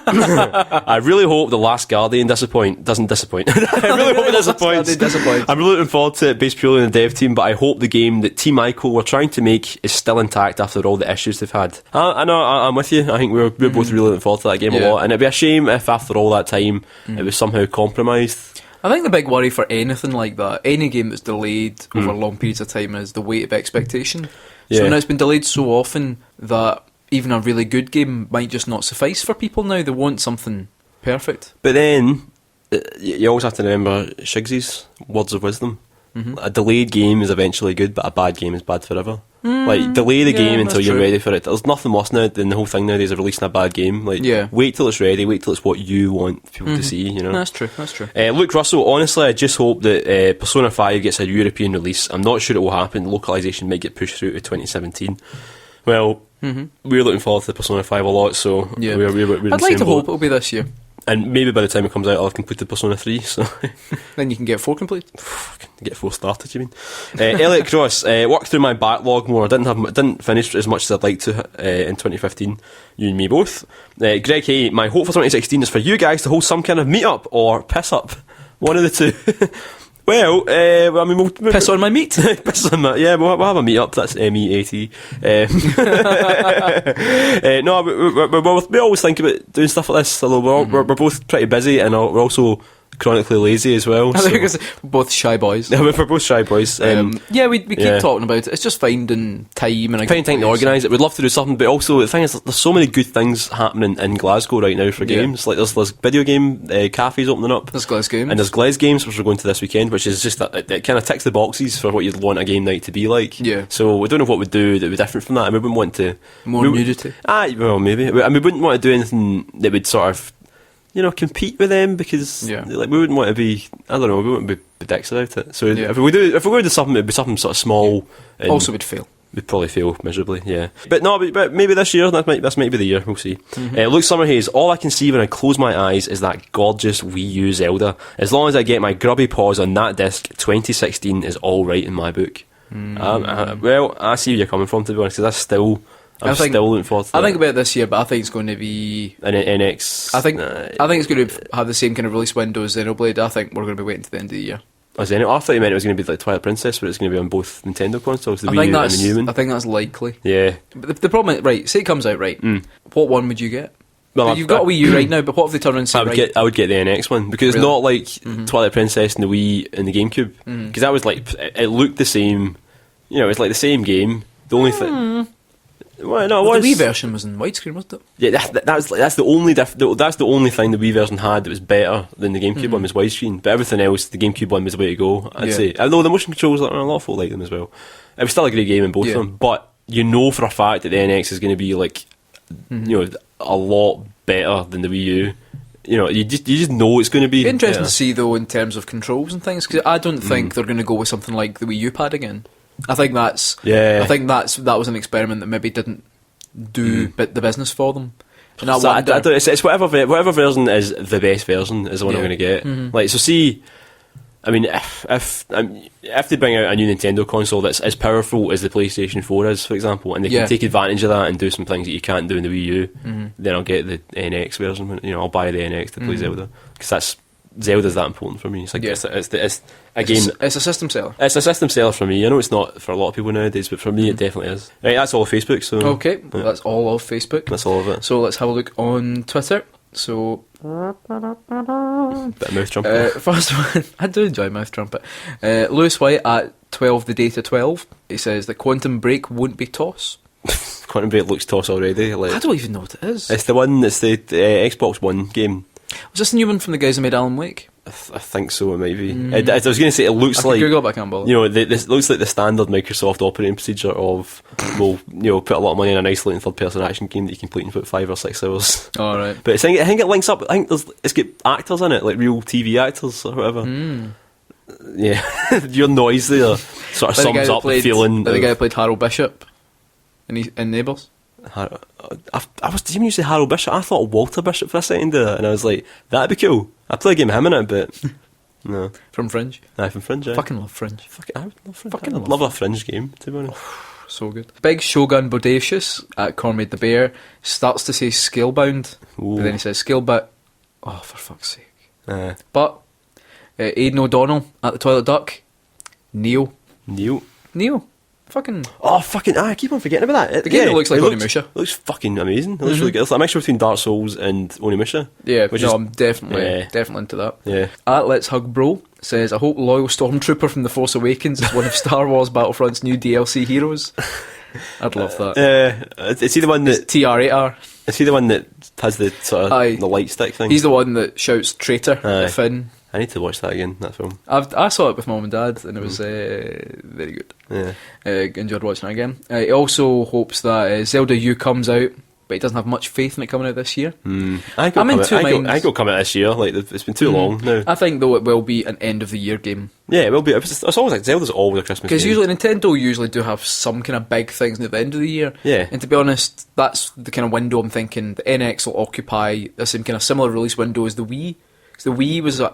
I really hope The Last Guardian doesn't disappoint. I really hope it disappoints. I'm really looking forward to it based purely on the dev team, but I hope the game that Team Ico were trying to make is still intact after all the issues they've had. I know, I'm with you. I think we're both really looking forward to that game a lot, and it'd be a shame if after all that time it was somehow compromised. I think the big worry for anything like that, any game that's delayed over long periods of time, is the weight of expectation. So now it's been delayed so often that even a really good game might just not suffice for people now. They want something perfect. But then, you always have to remember Shigsy's words of wisdom. A delayed game is eventually good, but a bad game is bad forever. Like, delay the game until you're ready for it. There's nothing worse now than the whole thing nowadays of releasing a bad game. Like, wait till it's ready, wait till it's what you want people to see, you know. That's true. Luke Russell, honestly, I just hope that Persona 5 gets a European release. I'm not sure it will happen. Localisation might get pushed through to 2017. Well, we're looking forward to Persona 5 a lot, so we're I'd like to hope it'll be this year. And maybe by the time it comes out, I'll have completed Persona 3, so... Then you can get 4 complete. Get 4 started, you mean? Elliot Cross, worked through my backlog more. I didn't finish as much as I'd like to in 2015. You and me both. Greg Hay, my hope for 2016 is for you guys to hold some kind of meet-up or piss-up. One of the two. Well, I mean, we'll piss on my meat. Piss on my, yeah, we'll have a meet-up. That's MEAT. No, we always think about doing stuff like this, although we're both pretty busy and we're also chronically lazy as well. I think we're both shy boys. Yeah, we're both shy boys. We keep talking about it. It's just finding time and finding time to organise it. We'd love to do something, but also the thing is, there's so many good things happening in Glasgow right now for games. Like there's video game cafes opening up. There's Glas Games, and there's Glas Games, which we're going to this weekend, which is just it kind of ticks the boxes for what you'd want a game night to be like. Yeah. So we don't know what we'd do that would be different from that, and we wouldn't want to nudity. Well, maybe, and we wouldn't want to do anything that would sort of, you know, compete with them, because like we wouldn't want to be, I don't know, we wouldn't be dicks about it. So if we're going to do something, it'd be something sort of small. And also would fail. We'd probably fail miserably, yeah. But maybe this year, this might be the year, we'll see. Luke Summerhays, all I can see when I close my eyes is that gorgeous Wii U Zelda. As long as I get my grubby paws on that disc, 2016 is alright in my book. Well, I see where you're coming from, to be honest, because still looking forward to that. I think about this year, but I think it's going to be an NX. I think it's going to have the same kind of release window as Xenoblade. I think we're going to be waiting to the end of the year. I thought you meant it was going to be like Twilight Princess, but it's going to be on both Nintendo consoles, the Wii U and the new one. I think that's likely. Yeah. But the problem is, right, say it comes out, right, what one would you get? Well, you've got a Wii U right now, but what if they turn around and say, I would get the NX one, because it's not like Twilight Princess and the Wii and the GameCube, because that was like, it looked the same, you know, it's like the same game. The only thing... Well, no, it Well, was the Wii version was in widescreen, wasn't it? Yeah, that's the only that's the only thing the Wii version had that was better than the GameCube one was widescreen. But everything else, the GameCube one was the way to go. I'd say. Although the motion controls, a lot of folk like them as well. It was still a great game in both of them. But you know for a fact that the NX is going to be like, you know, a lot better than the Wii U. You know, you just know it's going to be. It'd be interesting to see though in terms of controls and things, because I don't think they're going to go with something like the Wii U pad again. I think that was an experiment that maybe didn't do the business for them. And So I don't, it's whatever version is the best version is the one I'm going to get. Like, so see, I mean, if they bring out a new Nintendo console that's as powerful as the PlayStation 4 is, for example, and they can take advantage of that and do some things that you can't do in the Wii U, then I'll get the NX version. You know, I'll buy the NX to play Zelda, because Zelda's that important for me. It's like it's a game. It's a system seller. It's a system seller for me. I know it's not for a lot of people nowadays, but for me it definitely is. Right, that's all of Facebook. So okay, that's all of Facebook. That's all of it. So let's have a look on Twitter. So bit of mouth trumpet. first one, I do enjoy mouth trumpet. Lewis White at 12 the day to 12. He says that Quantum Break won't be toss. Quantum Break looks toss already. Like, I don't even know what it is. it's the one. It's the Xbox One game. Was this the new one from the guys who made Alan Wake? I think so. It might be. I was going to say it looks like. Google it, but I can't bother. You know, this looks like the standard Microsoft operating procedure of, well, you know, put a lot of money in an isolating third-person action game that you complete in about 5 or 6 hours. All right. But I think it links up. I think it's got actors in it, like real TV actors or whatever. Yeah, your noise there sort of sums up the feeling. The guy who played Harold Bishop in Neighbours. I was even you say Harold Bishop. I thought Walter Bishop for a second there, and I was like, that'd be cool. I'd play a game of him in it, but no. From Fringe. Aye, from Fringe. Fucking love Fringe. I would love Fringe. I'd love a Fringe game, to be honest. So good. Big Shogun Bodacious at Cormade the Bear starts to say Scalebound, but then he says Scalebound. Oh, for fuck's sake. But Aidan O'Donnell at the Toilet Duck. Neo. Fucking. Oh, fucking. I keep on forgetting about that. The game that looks like Onimusha. Looks fucking amazing. It looks really good. It's like a mixture between Dark Souls and Onimusha. Yeah, I'm definitely into that. Yeah. At Let's Hug Bro says, I hope Loyal Stormtrooper from The Force Awakens is one of Star Wars Battlefront's new DLC heroes. I'd love that. Is he the one that... TR8R. Is he the one that has the sort of the light stick thing? He's the one that shouts traitor at Finn. I need to watch that again, that film. I saw it with Mum and Dad, and it was very good. Yeah. Enjoyed watching it again. He also hopes that Zelda U comes out, but he doesn't have much faith in it coming out this year. I think it'll come out this year. Like, it's been too long now. I think, though, it will be an end-of-the-year game. Yeah, it will be. It's always like Zelda's always a Christmas game. Because usually Nintendo do have some kind of big things at the end of the year. Yeah. And to be honest, that's the kind of window I'm thinking the NX will occupy the same kind of similar release window as the Wii. The Wii was it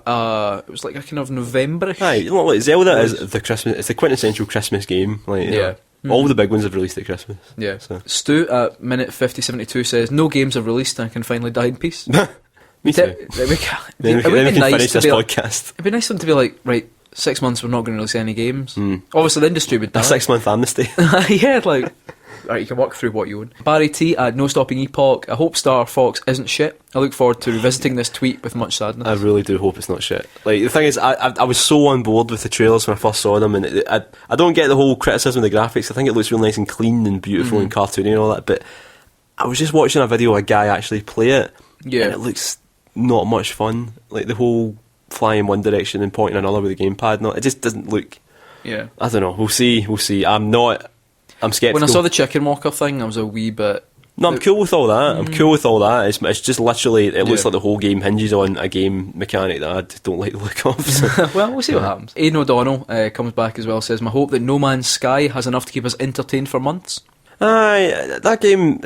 was like a kind of November-ish. Aye, you know, like Zelda is the Christmas. It's the quintessential Christmas game. Like, you know, all the big ones have released at Christmas. Yeah. So. Stu at minute 50:72 says no games have released and I can finally die in peace. Me too. Then we can finish this podcast. It'd be nice for them to be like, right, 6 months we're not going to release any games. Obviously the industry would die. A 6-month amnesty. Yeah, like. Right, you can walk through what you own. Barry T at No Stopping Epoch. I hope Star Fox isn't shit. I look forward to revisiting this tweet with much sadness. I really do hope it's not shit. Like, the thing is, I was so on board with the trailers when I first saw them, and I don't get the whole criticism of the graphics. I think it looks real nice and clean and beautiful and cartoony and all that, but I was just watching a video of a guy actually play it, and it looks not much fun. Like, the whole flying one direction and pointing another with the gamepad, it just doesn't look... Yeah. I don't know, we'll see. I'm sceptical. When I saw the chicken walker thing, I was a wee bit... No, I'm cool with all that. It's just literally, it looks like the whole game hinges on a game mechanic that I just don't like the look of. So. Well, we'll see what happens. Aidan O'Donnell comes back as well, says, my hope that No Man's Sky has enough to keep us entertained for months. Aye, that game,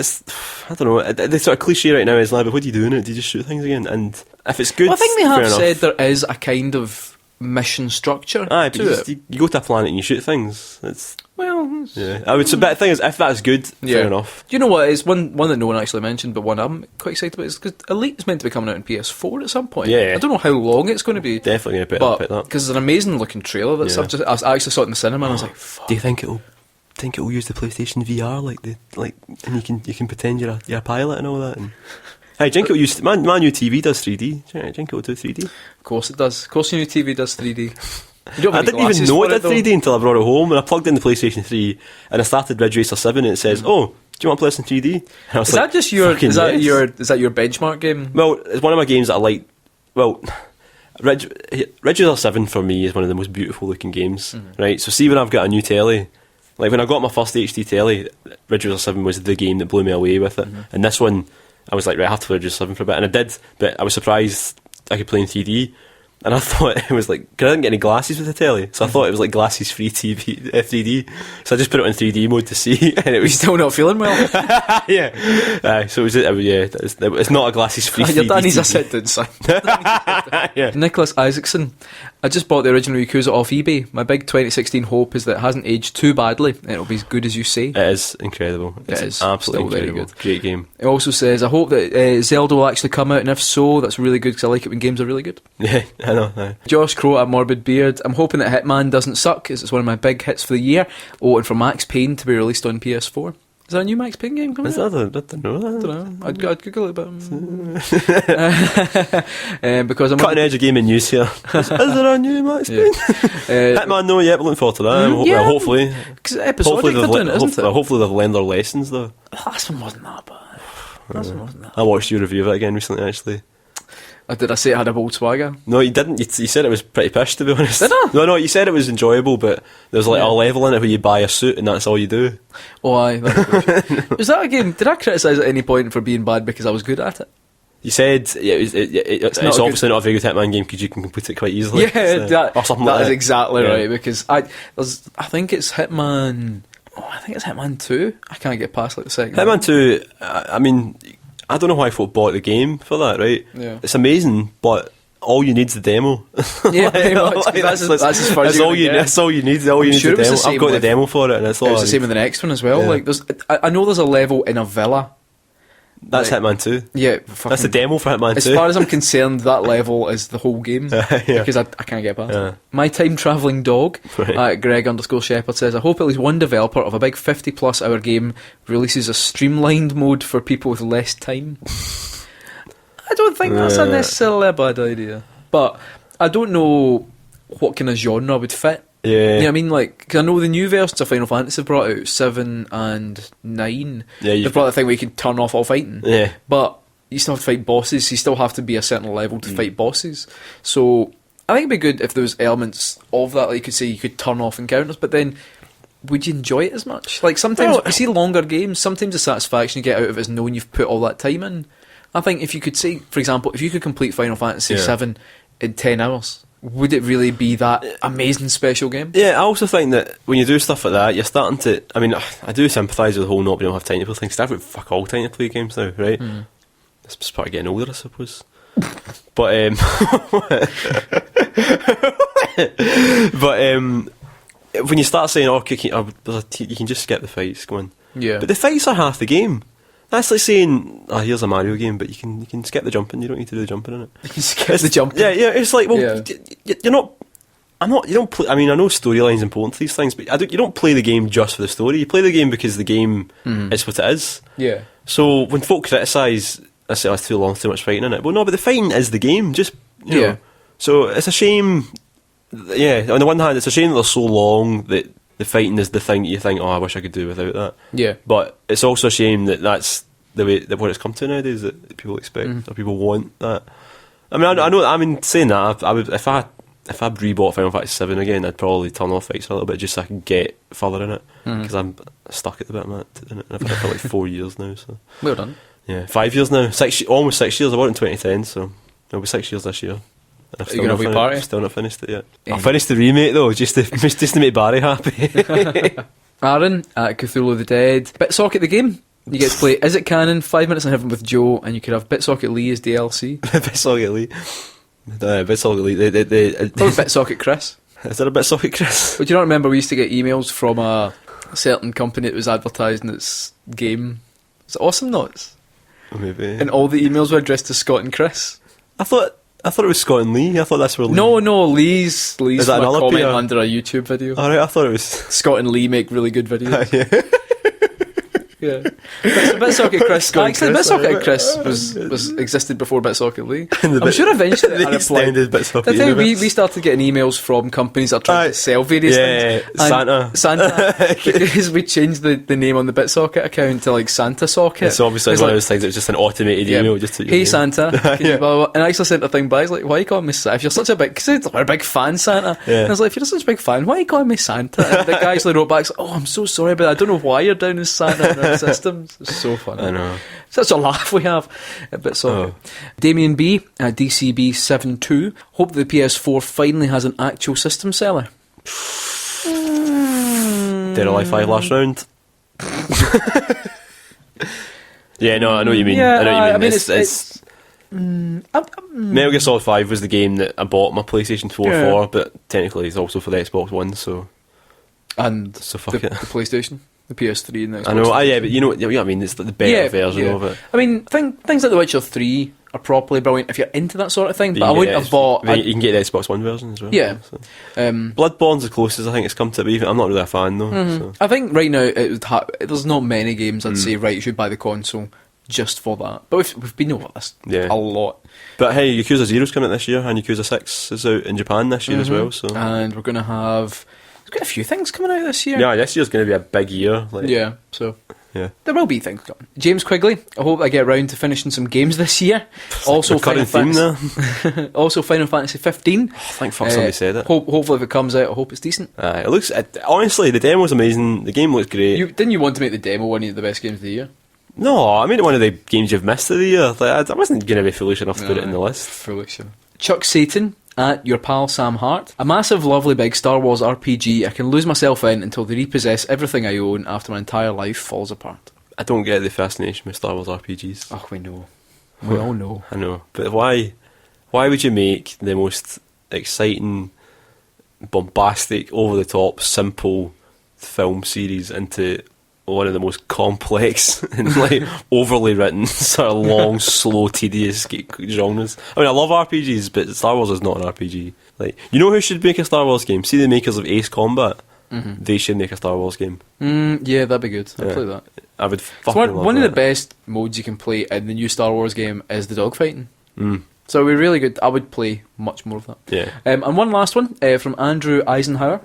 I don't know, the sort of cliche right now is, but what do you do in it? Do you just shoot things again? And if it's good, well, I think they have fair said enough. there is a kind of mission structure Aye, to but it. you go to a planet and you shoot things. Well, yeah. I would. So, but the thing is, if that's good, fair enough. Do you know what? It's one that no one actually mentioned, but one I'm quite excited about is because Elite is meant to be coming out on PS4 at some point. Yeah. I don't know how long it's going to be. Definitely going to pick that. Because it's an amazing looking trailer. I actually saw it in the cinema and I was like, fuck. Do you think it'll use the PlayStation VR and you can pretend you're a pilot and all that? And hey, do you think it'll use my new TV does 3D? Do you think it'll do 3D? Of course it does. Of course your new TV does 3D. I didn't even know it did 3D until I brought it home and I plugged in the PlayStation 3 and I started Ridge Racer 7 and it says, oh, you want to play this in 3D? And I was Is like, that just your? "Fucking Is that yes." your benchmark game? Well, it's one of my games that I like. Well, Resident 7 for me is one of the most beautiful looking games, right? So see when I've got a new telly, like when I got my first HD telly, Resident 7 was the game that blew me away with it. And this one, I was like, right, I have to play Resident 7 for a bit, and I did, but I was surprised I could play in 3D. And I thought it was like, because I didn't get any glasses with the telly, so I thought it was like glasses free 3D. So I just put it in 3D mode to see, and it was Still not feeling well. yeah. So it's not a glasses free. Your 3D dad needs a TV. sit down, son. Yeah. Nicholas Isaacson. I just bought the original Yakuza off eBay. My big 2016 hope is that it hasn't aged too badly and it'll be as good as you say. It is incredible. It's It is. absolutely Still very incredible. good. Great game. It also says, I hope that Zelda will actually come out, and if so, that's really good because I like it when games are really good. Yeah, I know. Aye. Josh Crow at Morbid Beard. I'm hoping that Hitman doesn't suck, as it's one of my big hits for the year. Oh, and for Max Payne to be released on PS4. Is there a new Max Payne game coming Is out? that I don't know. I don't know. I'd Google it, but because I'm Cutting edge of gaming news here. Is there a new Max Payne? Hitman, no, yeah, we're looking forward to that. yeah. Well, hopefully. because episodic they're doing it, isn't it? Hopefully they've learned their lessons, though. Last one wasn't that bad. Last one wasn't that. I watched your review of it again recently, actually. Did I say it had a bold swagger? No, you didn't. You said it was pretty pish, to be honest. Did I? No, you said it was enjoyable, but there's like Yeah. a level in it where you buy a suit and that's all you do. Oh, aye. Was that a game? Did I criticise at any point for being bad because I was good at it? You said it's not a obviously not a very good Hitman game because you can complete it quite easily. Yeah, So- or something like that that. is exactly Yeah. right. Because I think it's Hitman. Oh, I think it's Hitman 2. I can't get past like the second. Hitman 2, I mean, I don't know why folk bought the game for that, right? Yeah. It's amazing, but all you need is the demo. Yeah, pretty much, 'cause that's as far as that's you're all gonna you. get. That's all you need. All you need sure is it the was demo. the I've same got the with- demo for it, and that's all. It was I the same need. with the next one as well. Yeah. Like, I know there's a level in a villa. That's like- Hitman 2. Yeah, That's fucking- the demo for Hitman 2. As far as I'm concerned, that level is the whole game. Yeah. Because I can't get past Yeah. it. My time travelling dog, Right. Greg_Shepherd says, I hope at least one developer of a big 50+ hour game releases a streamlined mode for people with less time. I don't think that's a necessarily a bad idea. But I don't know what kind of genre would fit. Yeah. You know what I mean? Like, because I know the new versions of Final Fantasy have brought out 7 and 9. Yeah, They've brought the thing where you can turn off all fighting. Yeah. But you still have to fight bosses. You still have to be a certain level to fight bosses. So I think it'd be good if there was elements of that. Like you could say you could turn off encounters, but then would you enjoy it as much? Like sometimes Well- you see longer games. Sometimes the satisfaction you get out of it is knowing you've put all that time in. I think if you could say, for example, if you could complete Final Fantasy Yeah. 7 in 10 hours, would it really be that amazing special game? Yeah, I also think that when you do stuff like that, you're starting to. I mean, I do sympathise with the whole not being able to have time to play things. 'Cause I've got fuck all time to play games now, right? It's just part of getting older, I suppose. But when you start saying, "Oh, you can just skip the fights," go on. Yeah. But the fights are half the game. That's like saying, "Oh, here's a Mario game, but you can skip the jumping. You don't need to do the jumping in it." You can skip the jump. Yeah, it's like, well, Yeah. you're not. I'm not. You don't play. I mean, I know storyline's important to these things, but you don't play the game just for the story. You play the game because the game is what it is. Yeah. So when folk criticise, I say, "Oh, it's too long, too much fighting in it." Well, no, but the fighting is the game. Just you Yeah. know. So it's a shame. Yeah, on the one hand, it's a shame that they're so long that the fighting is the thing that you think, "Oh, I wish I could do without that." Yeah. But it's also a shame that that's the way that what it's come to nowadays, that people expect or people want that. I mean, I know. I mean, saying that, I would if I rebought Final Fantasy 7 again, I'd probably turn off fights a little bit just so I can get further in it because I'm stuck at the bit in it. And I've had it for like 4 years now. So Well done. yeah, 5 years now. Almost 6 years. I bought it in 2010, so it'll be 6 years this year. And I've Are you gonna have a wee party? Still not finished it yet. I finished the remake though, just to make Barry happy. Aaron at Cthulhu the Dead. Bitsocket the game. You get to play Is It Canon, 5 Minutes in Heaven with Joe, and you could have Bitsocket Lee as DLC. Bitsocket Lee. Bitsocket Lee. Or Bitsocket Chris. Is there a Bitsocket Chris? But do you not remember we used to get emails from a certain company that was advertising its game? It's Awesome Notes. Maybe. And all the emails were addressed to Scott and Chris. I thought it was Scott and Lee. I thought that's where Lee. No, Lee's Is that from a another comment PR? under a YouTube video. Alright, I thought it was. Scott and Lee make really good videos. Yeah. Yeah. BitSocket Chris. Actually, BitSocket Chris was existed before BitSocket Lee. I'm sure eventually the extended BitSocket universe. we started getting emails from companies that are trying to sell various things. Santa. Because we changed the name on the BitSocket account to like Santa Socket. It's obviously one of those things. It was just an automated email. Just to hey Santa, can you blah, blah, blah. And I actually sent a thing back. I was like, why are you calling me Santa? If you're such a big, because we're a big fan, Santa. Yeah. And I was like, if you're such a big fan, why are you calling me Santa? And the guy actually wrote back, oh, I'm so sorry, but I don't know why you're down as Santa in our systems. It's so funny. I know. Such a laugh we have at BitSocket. Damien B at DCB72. Hope the PS4 finally has an actual system seller. Dead or Alive 5 last round. Yeah, no, I know what you mean. Yeah, I know what you mean. it's Metal Gear Solid 5 was the game that I bought my PlayStation 4 for, but technically it's also for the Xbox One, so fuck it. The PlayStation, the PS3 and the Xbox. I know, yeah, but you know what I mean, it's like the better version of it. I mean, things like The Witcher 3 are properly brilliant if you're into that sort of thing, but I wouldn't have bought... You can get the Xbox One version as well. Yeah. So. Bloodborne's the closest I think it's come to, but even I'm not really a fan though. So. I think right now there's not many games I'd say, right, you should buy the console just for that. But we've been over this a lot. But hey, Yakuza 0's coming out this year, and Yakuza 6 is out in Japan this year as well. So. And we're going to have... We've got a few things coming out this year. Yeah, this year's going to be a big year. Yeah, there will be things coming. James Quigley, I hope I get around to finishing some games this year. Also, Final Fantasy. Also, Final Fantasy 15. Thank fuck somebody said it. Hopefully, if it comes out, I hope it's decent. It looks honestly, the demo's amazing. The game looks great. Didn't you want to make the demo one of the best games of the year? No, I made it one of the games you've missed of the year. Like, I wasn't going to be foolish enough to put it in the list. Foolish. Chuck Satan at your pal Sam Hart. A massive, lovely, big Star Wars RPG I can lose myself in until they repossess everything I own after my entire life falls apart. I don't get the fascination with Star Wars RPGs. Oh, we know. We all know. I know. But why would you make the most exciting, bombastic, over-the-top, simple film series into one of the most complex and like overly written, sort of long, slow, tedious genres? I mean, I love RPGs, but Star Wars is not an RPG. Like, you know who should make a Star Wars game? See the makers of Ace Combat? Mm-hmm. They should make a Star Wars game. Yeah, that'd be good. I'd play that. I would fucking love one of the best modes you can play in the new Star Wars game is the dogfighting. So we're really good. I would play much more of that. Yeah. And one last one from Andrew Eisenhower,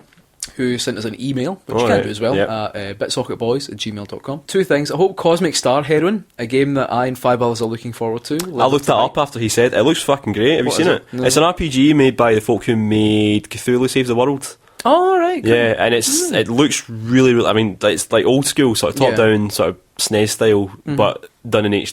who sent us an email, which you can do as well, at bitsocketboys@gmail.com. Two things. I hope Cosmic Star Heroine, a game that I and Five Others are looking forward to. I looked that up after he said it. It looks fucking great. Have you seen it? No. It's an RPG made by the folk who made Cthulhu Saves the World. Oh, right. Cool. Yeah, and it looks really, really... I mean, it's like old school, sort of top-down, sort of SNES style, but done in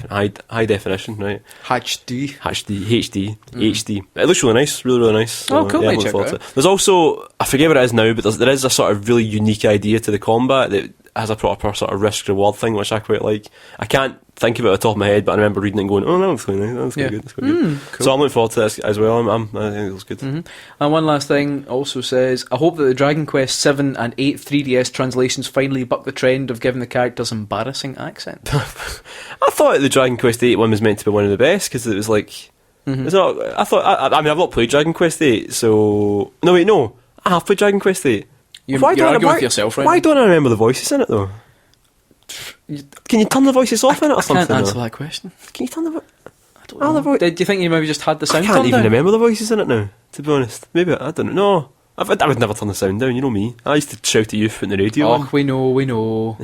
high definition, right? HD. HD. It looks really nice, really, really nice. So, cool. Yeah, check it out. There's also... I forget what it is now, but there is a sort of really unique idea to the combat that has a proper sort of risk-reward thing, which I quite like. I can't think of it at the top of my head, but I remember reading it and going, oh, that looks really nice, that's quite good, that's quite good. Cool. So I'm looking forward to this as well. I think it looks good. And one last thing also says, I hope that the Dragon Quest 7 and 8 3DS translations finally buck the trend of giving the characters embarrassing accents. I thought the Dragon Quest 8 one was meant to be one of the best, because it was like... It's not, I mean, I've not played Dragon Quest 8, so... No, wait, no. I have played Dragon Quest 8. You're arguing with yourself, right? Why don't I remember the voices in it, though? Can you turn the voices off in it or something? I can't answer that question. Can you turn the... I don't know. Do you think you maybe just had the sound I can't even remember the voices in it now, to be honest. Maybe, I don't know. I would never turn the sound down, you know me. I used to shout at you putting the radio on. We know.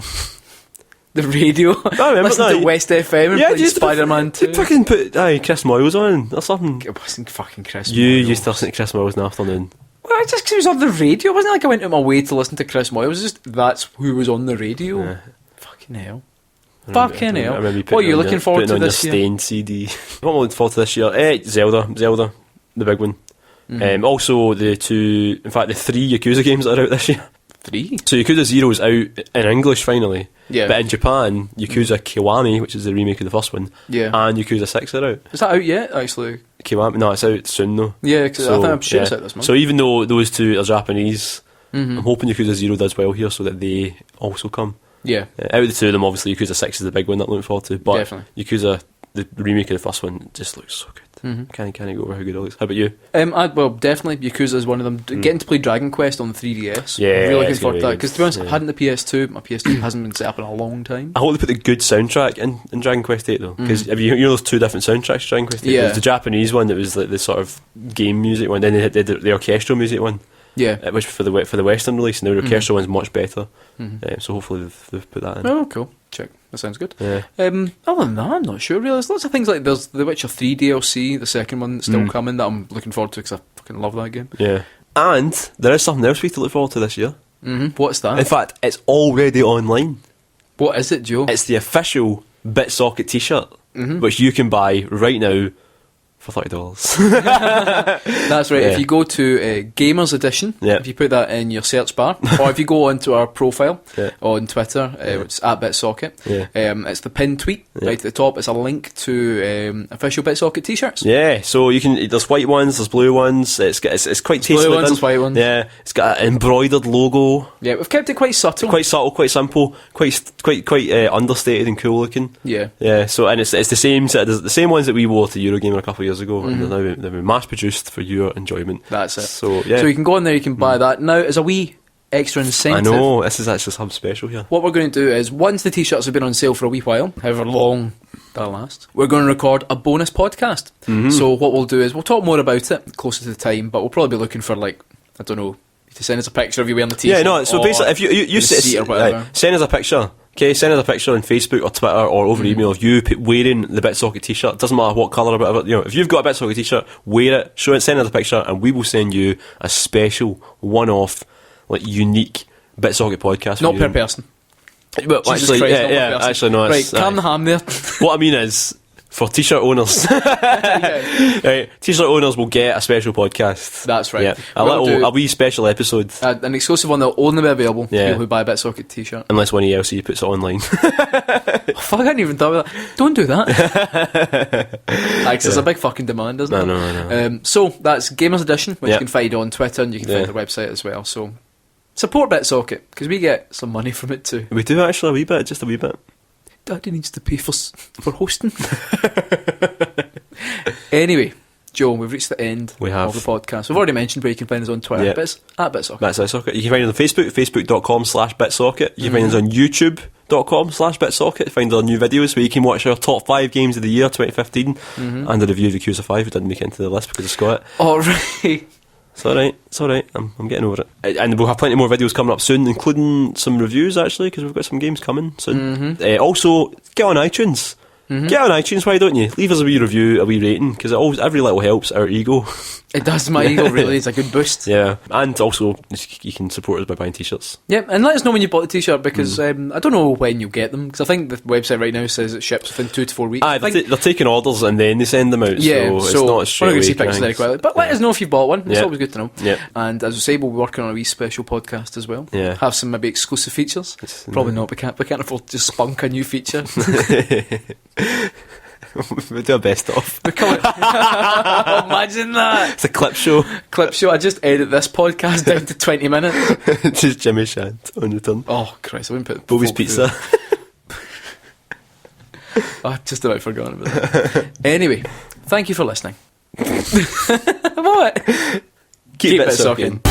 The radio. I remember listen that. to West FM and play Spider-Man 2. You fucking put Chris Moyles on or something. It wasn't fucking Chris Moyles. You used to listen to Chris Moyles in the afternoon. Well, just because he was on the radio. It wasn't like I went out of my way to listen to Chris Moyles. It was just that's who was on the radio. Yeah. Fucking hell. What are you looking forward to this year? Stained CD. What am I looking forward to this year? Zelda, the big one. Also the three Yakuza games that are out this year. 3? So Yakuza 0 is out in English finally. Yeah. But in Japan, Yakuza Kiwami, which is the remake of the first one, and Yakuza 6 are out. Is that out yet, actually? Kiwami? No, it's out soon though. Yeah, because I'm sure it's out this month. So even though those two are Japanese, I'm hoping Yakuza 0 does well here so that they also come. Yeah. Out of the two of them, obviously Yakuza 6 is the big one that I'm looking forward to. But definitely. Yakuza, the remake of the first one, just looks so good. Can't go over how good it looks. How about you? Well, definitely Yakuza is one of them. Getting to play Dragon Quest on the 3DS. Yeah, I'm really looking it's forward to gonna that. be Because to be honest, good. I've had it in the PS2. My PS2 hasn't been set up in a long time. I hope they put the good soundtrack in Dragon Quest 8 though, because you know those two different soundtracks to Dragon Quest 8? Yeah. There's the Japanese one that was like the sort of game music one, then they had the orchestral music one, Yeah. which for the Western release, and the orchestral one's much better. So hopefully they've put that in. Oh, cool. Check. That sounds good. Yeah. Other than that, I'm not sure really. There's lots of things like there's the Witcher 3 DLC, the second one that's still coming, that I'm looking forward to because I fucking love that game. Yeah. And there is something else we have to look forward to this year. What's that? In fact, it's already online. What is it, Joe? It's the official BitSocket t-shirt, which you can buy right now for $30. That's right. Yeah. If you go to Gamers Edition, Yeah. if you put that in your search bar, or if you go onto our profile Yeah. on Twitter, which is @BitSocket, Yeah. it's the pinned tweet right at the top. It's a link to official BitSocket t-shirts. Yeah, so you can. There's white ones, there's blue ones. It's quite tastefully blue ones, done. there's white ones. Yeah, it's got an embroidered logo. Yeah, we've kept it quite subtle. Quite subtle, quite simple, quite understated and cool looking. Yeah. Yeah. So and it's the same the same ones that we wore to Eurogamer a couple of years ago, and they've been mass produced for your enjoyment. That's it. So yeah. So you can go on there, you can buy that. Now, as a wee extra I incentive, know this is actually something special here. what we're going to do is, once the t-shirts have been on sale for a wee while, however long that lasts, we're going to record a bonus podcast. So what we'll do is, we'll talk more about it closer to the time, but we'll probably be looking for, like, I don't know, to send us a picture of you wearing the t-shirt. Yeah, no. So or basically, if you receipt or whatever. send us a picture. Okay, send us a picture on Facebook or Twitter or over email of you wearing the BitSocket t-shirt. Doesn't matter what colour or whatever. You know, if you've got a BitSocket t-shirt, wear it, show it, send us a picture, and we will send you a special, one-off, like unique BitSocket podcast. Not for per you. person. Well, Jesus actually, Christ, not per yeah, person. actually, no. Right, It's, calm the ham there. what I mean is, for t-shirt owners, right, t-shirt owners will get a special podcast. That's right. Yeah, We'll do a wee special episode. an exclusive one that will only be available to Yeah. people who buy a BitSocket t-shirt. Unless one ELC puts it online. Oh, fuck, I hadn't even thought of that. Don't do that. Like, there's a big fucking demand, isn't I there? know. So that's Gamers Edition, which Yeah. you can find on Twitter, and you can Yeah. find the website as well. So support BitSocket, because we get some money from it too. We do actually a wee bit, just a wee bit. Daddy needs to pay for hosting. Anyway, Joe, we've reached the end We have. of the podcast. We've already mentioned where you can find us on Twitter, Yeah. but it's @BitSocket. That's BitSocket. You can find it on Facebook, facebook.com/BitSocket. You can find us on youtube.com/BitSocket. Find our new videos where you can watch our top 5 games of the year 2015 and a review of Yakuza 5. It didn't make it into the list because of Scott. Alright. It's alright. I'm getting over it. And we'll have plenty more videos coming up soon, including some reviews actually, because we've got some games coming soon. Also, get on iTunes. Get on iTunes, why don't you? Leave us a wee review, a wee rating, because every little helps our ego. It does my ego, really. It's a good boost. Yeah, and also you can support us by buying t-shirts. Yeah, and let us know when you bought the t-shirt, because I don't know when you'll get them, because I think the website right now says it ships within 2 to 4 weeks. Aye, they're taking orders and then they send them out. Yeah, so it's so not we're straight not going away. to see pictures very quickly. But let us know if you've bought one. It's Yeah. always good to know. Yeah. And as I say, we'll be working on a wee special podcast as well. Yeah. Have some maybe exclusive features. Probably not. We can't afford to just spunk a new feature. We'll do our best off. Imagine that. It's a clip show. Clip show. I just edit this podcast down to 20 minutes. Just Jimmy Shant on return. Oh, Christ. I wouldn't put Boaby's folk pizza. I just about forgotten about that. Anyway, thank you for listening. What? Keep it sucking. sucking.